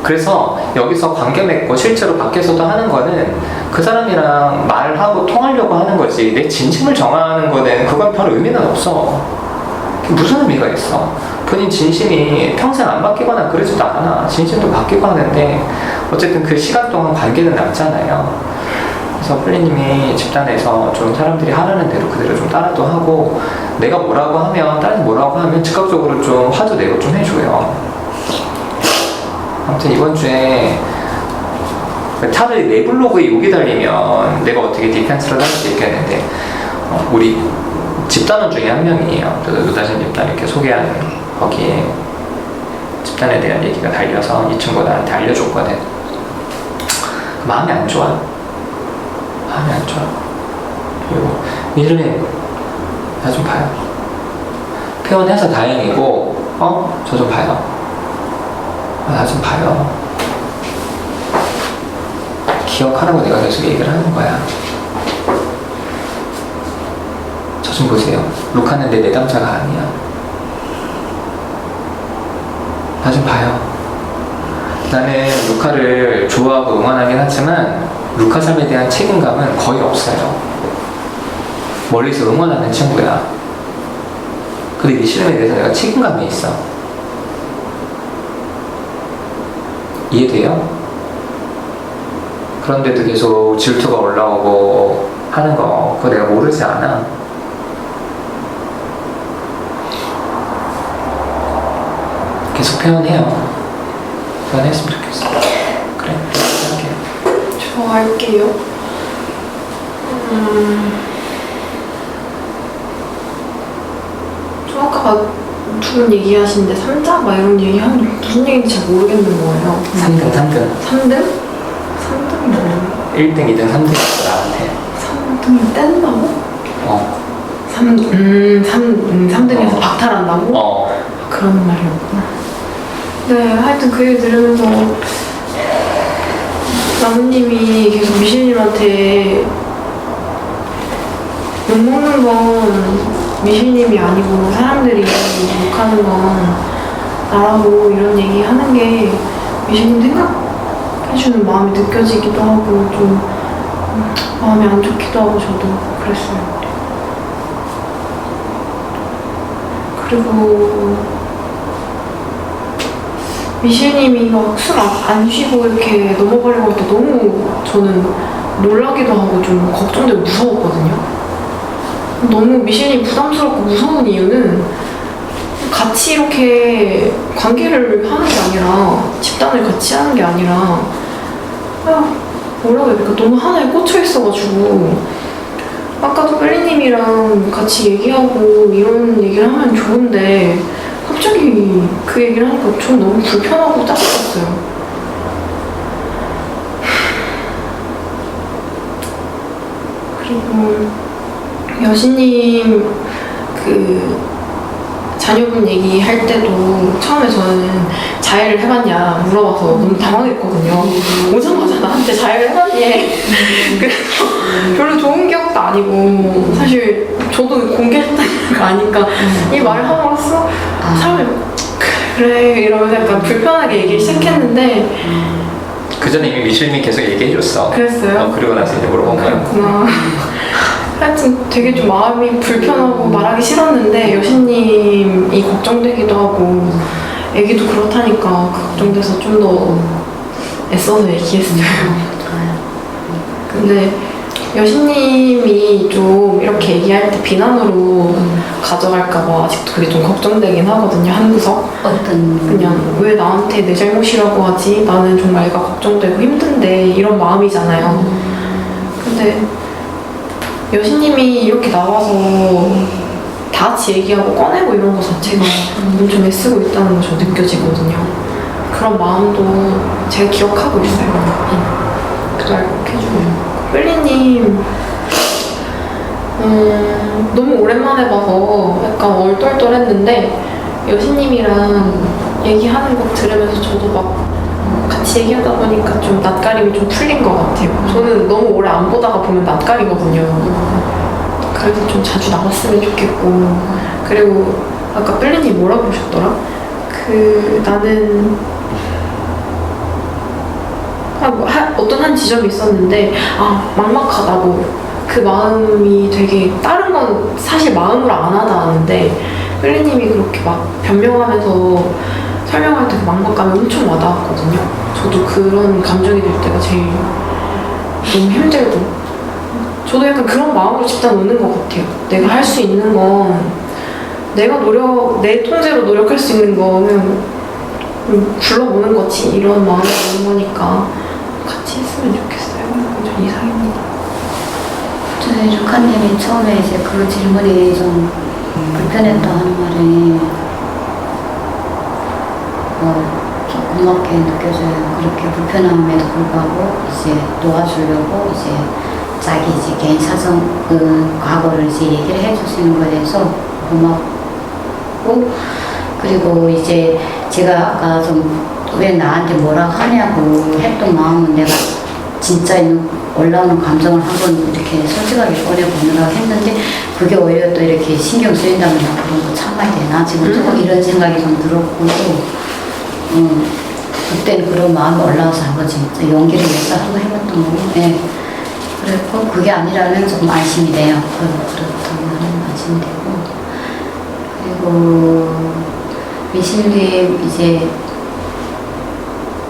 그래서 여기서 관계 맺고 실제로 밖에서도 하는 거는 그 사람이랑 말하고 통하려고 하는 거지 내 진심을 정하는 거는 그건 별 의미는 없어. 무슨 의미가 있어. 본인 진심이 평생 안 바뀌거나 그러지도 않아. 진심도 바뀌고 하는데 어쨌든 그 시간 동안 관계는 남잖아요. 그래서 플리님이 집단에서 좀 사람들이 하라는 대로 그대로 좀 따라도 하고 내가 뭐라고 하면 다른 뭐라고 하면 즉각적으로 좀 화도 내고 좀 해줘요. 아무튼 이번 주에 차라리 내 블로그에 욕이 달리면 내가 어떻게 디펜스를 할 수 있겠는데 우리 집단원 중에 한 명이에요. 노다진 집단 이렇게 소개하는 거기에 집단에 대한 얘기가 달려서 이 친구가 나한테 알려줬거든. 마음이 안 좋아. 마음이 안 좋아. 그리고 미술님 나 좀 봐요. 표현해서 다행이고 저 좀 봐요. 나 좀 봐요. 기억하라고 내가 계속 얘기를 하는 거야. 저 좀 보세요. 루카는 내 내담자가 아니야. 나 좀 봐요. 나는 루카를 좋아하고 응원하긴 하지만 루카 삶에 대한 책임감은 거의 없어요. 멀리서 응원하는 친구야. 근데 이 실험에 대해서 내가 책임감이 있어. 이해돼요? 그런데도 계속 질투가 올라오고 하는 거 그거 내가 모르지 않아. 계속 표현해요. 표현했으면 좋겠어. 그래, 할게요. 저 할게요. 저 아까 두 분 얘기하시는데 3자 막 이런 얘기하는데 무슨 얘기인지 잘 모르겠는 거예요. 3등 3등? 3등이 뭐예요? 1등, 2등, 3등 있어 나한테. 3등을 뗀다고? 3등에서 박탈한다고? 그런 말이었구나. 네, 하여튼 그 얘기 들으면서 나무님이 계속 미실님한테 욕먹는 건 미실님이 아니고 사람들이 욕하는 건 나라고 이런 얘기 하는 게 미실님 생각해주는 마음이 느껴지기도 하고 좀 마음이 안 좋기도 하고 저도 그랬어요. 그리고 미실님이 막 술 안 쉬고 이렇게 넘어가려고 할 때 너무 저는 놀라기도 하고 좀 걱정되고 무서웠거든요. 너무 미실님 부담스럽고 무서운 이유는 같이 이렇게 관계를 하는 게 아니라 집단을 같이 하는 게 아니라 뭐라고 해야 될까 너무 하나에 꽂혀 있어가지고 아까도 뺄리님이랑 같이 얘기하고 이런 얘기를 하면 좋은데 갑자기 그 얘기를 하니까 전 너무 불편하고 짜증났어요. 그리고 여신님 그 자녀분 얘기할 때도 처음에 저는 자해를 해봤냐 물어봐서 너무 당황했거든요. 오자마자 나한테 자해를 해봤니? 그래서 별로 좋은 기억도 아니고 사실 저도 공개했다는 거 아니까 이 말을 함으로써 사람이 그래 이러면서 약간 불편하게 얘기를 시작했는데 그 전에 이미 미실님이 계속 얘기해줬어. 그랬어요? 그리고 나서 이제 물어본 거야. 그렇구나. 하여튼 되게 좀 마음이 불편하고 말하기 싫었는데 여신님이 걱정되기도 하고 애기도 그렇다니까 걱정돼서 좀 더 애써서 얘기했어요. 근데 여신님이 좀 이렇게 얘기할 때 비난으로 가져갈까봐 아직도 그게 좀 걱정되긴 하거든요. 한 구석. 어떤 그냥 왜 나한테 내 잘못이라고 하지? 나는 정말 애가 걱정되고 힘든데 이런 마음이잖아요. 근데 여신님이 이렇게 나와서 다 같이 얘기하고 꺼내고 이런 거 자체가 엄청 애쓰고 있다는 거 저 느껴지거든요. 그런 마음도 제가 기억하고 있어요. 그걸 꼭 해주고요. 뺄리님 너무 너무 오랜만에 봐서 약간 얼떨떨했는데 여신님이랑 얘기하는 거 들으면서 저도 막 같이 얘기하다 보니까 좀 낯가림이 좀 풀린 것 같아요. 저는 너무 오래 안 보다가 보면 낯가리거든요. 그래서 좀 자주 나왔으면 좋겠고, 그리고 아까 뺄리님 뭐라고 그러셨더라? 나는 어떤 한 지점이 있었는데 막막하다고, 그 마음이 되게 다른 건 사실 마음으로 안 와닿았는데 뺄리님이 그렇게 막 변명하면서 설명할 때 그 막막감이 엄청 와닿았거든요. 저도 그런 감정이 들 때가 제일 너무 힘들고, 저도 약간 그런 마음으로 집단 오는 것 같아요. 내가 할 수 있는 건, 내가 내 통제로 노력할 수 있는 거는 불러보는 거지, 이런 마음이 오는 거니까 같이 했으면 좋겠어요. 전 이상입니다. 저희 루카님이 처음에 이제 그 질문이 좀 불편했다 하는 말이 좀 고맙게 느껴져요. 그렇게 불편함에도 불구하고 이제 도와주려고 이제 자기 이제 개인 사정 과거를 이제 얘기를 해주시는 거에 대해서 고맙고, 그리고 이제 제가 아까 좀 왜 나한테 뭐라 하냐고 했던 마음은, 내가 진짜 올라오는 감정을 한번 이렇게 솔직하게 꺼내보느라고 했는데 그게 오히려 또 이렇게 신경 쓰인다면 나 그런 거 참아야 되나 지금 조금 이런 생각이 좀 들었고, 그때는 그런 마음이 올라와서 한번 진짜 용기를 내서 한번 해봤던 거고, 네. 그랬고 그게 아니라면 조금 안심이 돼요. 그렇다면 안심이 되고, 그리고 미실님 이제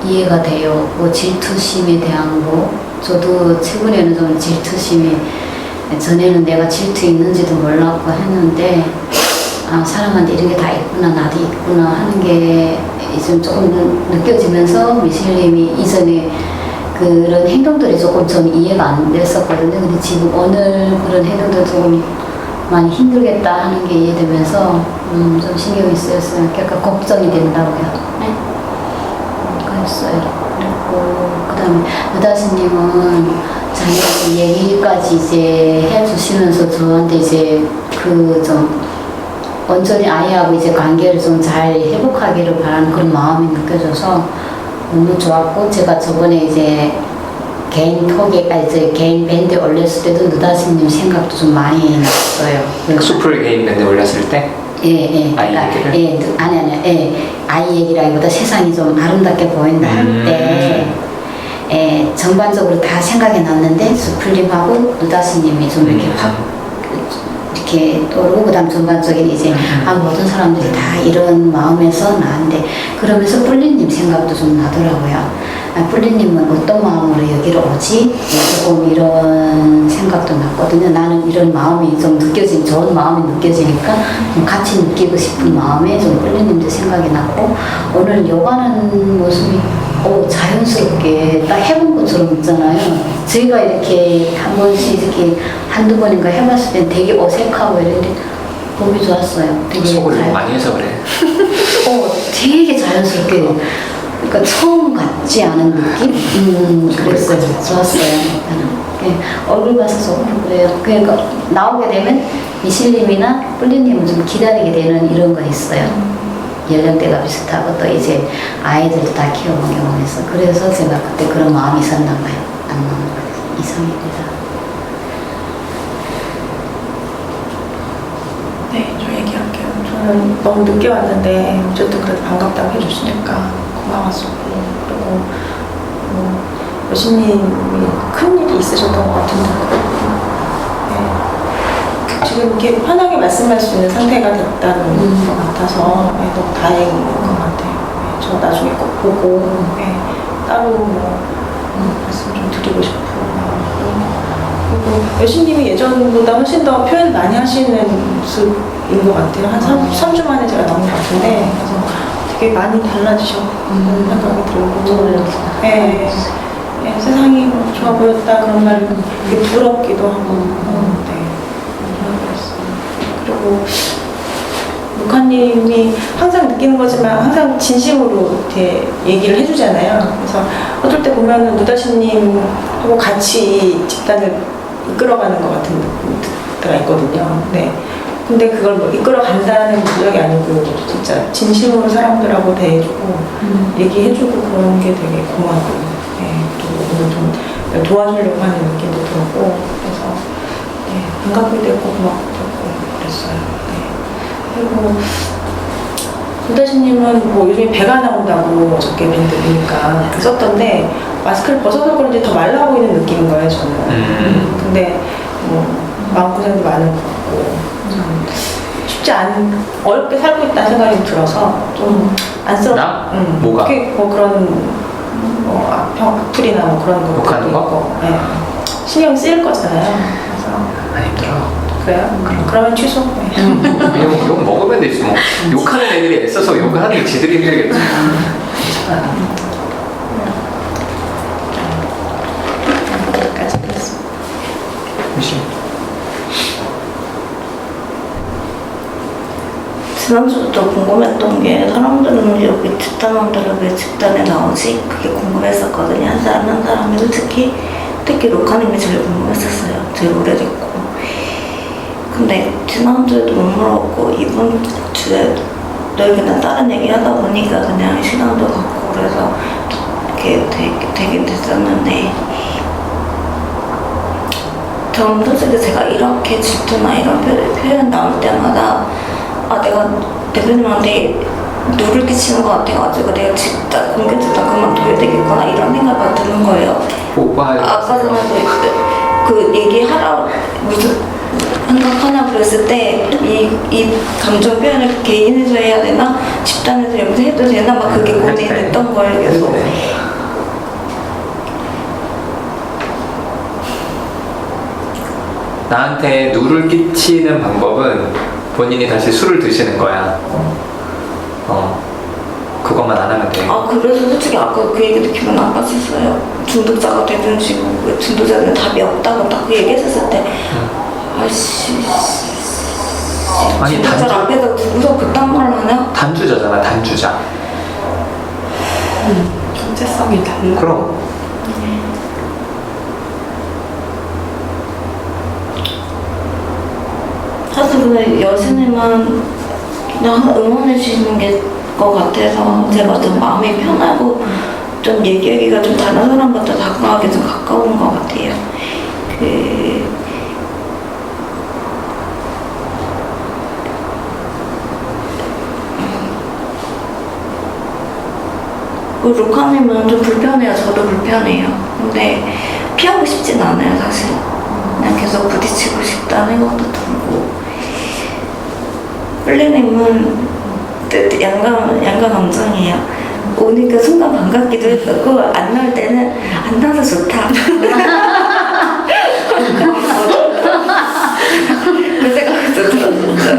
이해가 돼요. 뭐 질투심에 대한 거, 저도 최근에는 좀 질투심이, 전에는 내가 질투 있는지도 몰랐고 했는데 사람한테 이런 게 다 있구나, 나도 있구나 하는 게 이제 조금 느껴지면서 미실님이 이전에 그런 행동들이 조금 좀 이해가 안 됐었거든요. 근데 지금 오늘 그런 행동도 조금 많이 힘들겠다 하는 게 이해되면서 좀 신경이 쓰였어요. 그러니까 걱정이 된다고요. 네? 그랬어요. 그리고 그 다음에 느다스님은 자기 얘기까지 이제 해주시면서 저한테 이제 그 좀 온전히 아이하고 이제 관계를 좀 잘 회복하기를 바라는 그런 마음이 느껴져서 너무 좋았고, 제가 저번에 이제 개인 이제 개인 밴드 올렸을 때도 느다스님 생각도 좀 많이 났어요. 수풀 개인 밴드 올렸을 때? 예. 아이 그러니까, 얘기를? 아이 얘기라기보다 세상이 좀 아름답게 보인다 할 때, 전반적으로 다 생각이 났는데, 수풀님하고 느다스님이 좀 이렇게 확, 이렇게 떠오르고, 그 다음 전반적인 이제, 모든 사람들이 다 이런 마음에서 나는데, 그러면서 뿔리님 생각도 좀 나더라고요. 뿔리님은 어떤 마음으로 여기로 오지? 조금 이런 생각도 났거든요. 나는 이런 마음이 좀 좋은 마음이 느껴지니까 좀 같이 느끼고 싶은 마음에 좀 뿔리님도 생각이 났고, 오늘 요가하는 모습이 자연스럽게 딱 해본 것처럼 있잖아요. 저희가 이렇게 한 번씩 이렇게 한두 번인가 해봤을 땐 되게 어색하고 이랬는데 보기 좋았어요. 되게 속을 많이 해서 그래. 되게 자연스럽게, 그러니까 처음 같지 않은 느낌? 그랬어요. 좋았어요. 얼굴 봐서 조금 그래요. 그러니까 나오게 되면 미실님이나 뿔리님은 좀 기다리게 되는 이런 거 있어요. 연령대가 비슷하고 또 이제 아이들도 다 키워본 경험이 있어. 그래서 제가 그때 그런 마음이 있었나 봐요. 이상입니다. 네, 저 얘기할게요. 저는 너무 늦게 왔는데 어쨌든 그래도 반갑다고 해주시니까 고마웠었고, 그리고 여신님이 큰일이 있으셨던 것 같은데, 지금 이렇게 편하게 말씀할 수 있는 상태가 됐다는 것 같아서 너무 다행인 것 같아요. 저 나중에 꼭 보고 따로 말씀 좀 드리고 싶고, 그리고 여신님이 예전보다 훨씬 더 표현 많이 하시는 모습인 것 같아요. 한 3주 만에 제가 나온 것 같은데, 그래서 되게 많이 달라지셨다는 생각이 들고, 세상이 뭐 좋아 보였다 그런 말 되게 부럽기도 하고, 그리고 루카님이 항상 느끼는 거지만 항상 진심으로 이렇게 얘기를 해주잖아요. 그래서 어떨 때 보면은 누다신님하고 같이 집단을 이끌어가는 것 같은 때가 있거든요. 네. 근데 그걸 뭐 이끌어 간다는 목적이 아니고 진짜 진심으로 사람들하고 대해주고 얘기해주고 그런 게 되게 고마워요. 네. 또 오늘 좀 도와주려고 하는 느낌도 들었고 그래서 네. 반갑기도 했고 고맙기도 했고 그랬어요. 네. 그리고 조다시님은 뭐 요즘에 배가 나온다고 어저께 밴드 보니까 썼던데 마스크를 벗어서 그런지 더 말라 보이는 느낌인 거예요 저는. 근데 뭐 마음고생도 많은 것 같고 참 쉽지 않은 어렵게 살고 있다는 생각이 들어서 좀 안쓰럽. 나? 뭐가? 뭐 그런 뭐 악플이나 뭐 그런 거 욕하는 거? 있고, 네. 신경 쓰일 거잖아요. 그래서 안 힘들어. 그래요? 그러면 취소. 네. 욕 먹으면 되지 뭐. 욕하는 애들이 애써서 욕을 하는 게 지들이 힘들겠지. 여기까지 하겠습니다. 지난주부터 궁금했던 게 사람들은 여기 집단원들은 왜 집단에 나오지? 그게 궁금했었거든요. 한 사람 한 사람이 솔직히 특히 로카님이 제일 궁금했었어요. 제일 오래됐고. 근데 지난주에도 못 물어봤고 이번 주에 늘 그냥 다른 얘기 하다 보니까 그냥 시간도 갖고 그래서 이렇게 되긴 됐었는데 저는 솔직히 제가 이렇게 질투나 이런 표현 나올 때마다 아 내가 대표님한테 누를 끼치는 것 같아가지고 내가 진짜 공개 집단 그만둬야 되겠구나 이런 생각이 드는 거예요. 아까 전에도 그 얘기하라 무슨 생각하냐 그랬을 때 이 감정 표현을 개인에서 해야 되나 집단에서 여기서 해도 되나 막 그게 고민됐던 거예요 계속. 나한테 누를 끼치는 방법은 본인이 다시 술을 드시는 거야. 그것만 안 하면 돼. 아 그래서 솔직히 아까 그 얘기도 기분 나빴었어요. 중독자가 되든지 뭐 중독자는 답이 없다고 딱 그 얘기했었을 때 아씨 아니, 중독자 단주- 앞에서 누구서 그딴 말을 하냐? 단주자잖아, 단주자. 정체성이 달라. 그럼 사실 근데 여신님은 그냥 응원해 주시는 게 것 같아서 제가 좀 마음이 편하고 좀 얘기하기가 좀 다른 사람보다 다가가기 좀 가까운 것 같아요. 루카님은 좀 불편해요. 저도 불편해요. 근데 피하고 싶진 않아요, 사실. 그냥 계속 부딪히고 싶다는 생각도 들고. 플리님은 양가 감정이에요. 오니까 순간 반갑기도 했었고, 안 나올 때는 안 나와서 좋다. 그 생각도 들었어요.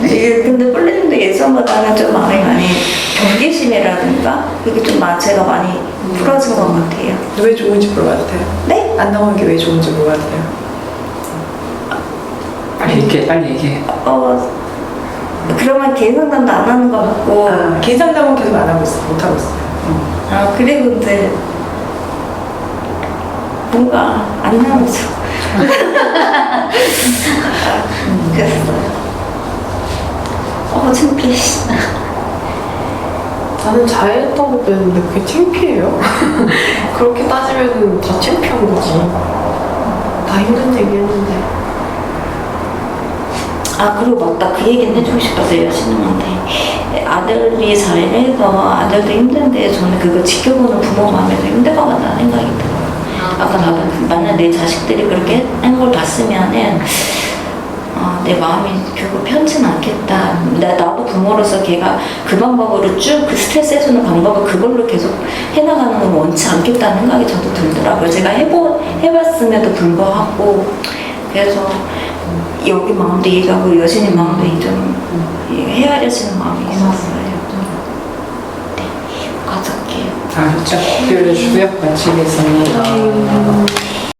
네. 근데 플리님도 예전보다는 좀 마음이 많이 경계심이라든가 그게 좀 제가 많이 풀어진 것 같아요. 왜 좋은지 물어봐도 돼요? 네? 안 나오는 게 왜 좋은지 물어봐도 돼요? 빨리 얘기해. 그러면 개인 상담도 안 하는 것 같고. 개인 상담은 계속 안 하고 있어요. 못 하고 있어요. 아 그래 근데 뭔가 안 나오죠. 그랬어요. 창피해. 나는 잘했다고 했는데 그게 창피해요? 그렇게 따지면 다 창피한 거지. 다 힘든 얘기 했는데. 아 그리고 맞다 그 얘기는 해주고 싶었어요 여신님한테. 아들이 잘해서 아들도 힘든데 저는 그거 지켜보는 부모 마음에서 힘들 것 같다는 생각이 들어요. 아까 나도 만약 내 자식들이 그렇게 한 걸 봤으면은 내 마음이 결국 편치는 않겠다. 나도 부모로서 걔가 그 방법으로 쭉 그 스트레스 해소는 방법을 그걸로 계속 해나가는 건 원치 않겠다는 생각이 저도 들더라고요. 제가 해봤음에도 불구하고. 그래서 여기 마음도 이해가고 여신의 마음도 좀 헤아려지는 마음이 있었어요. 네, 가져올게요. 자, 표현해 주고요. 마치겠습니다.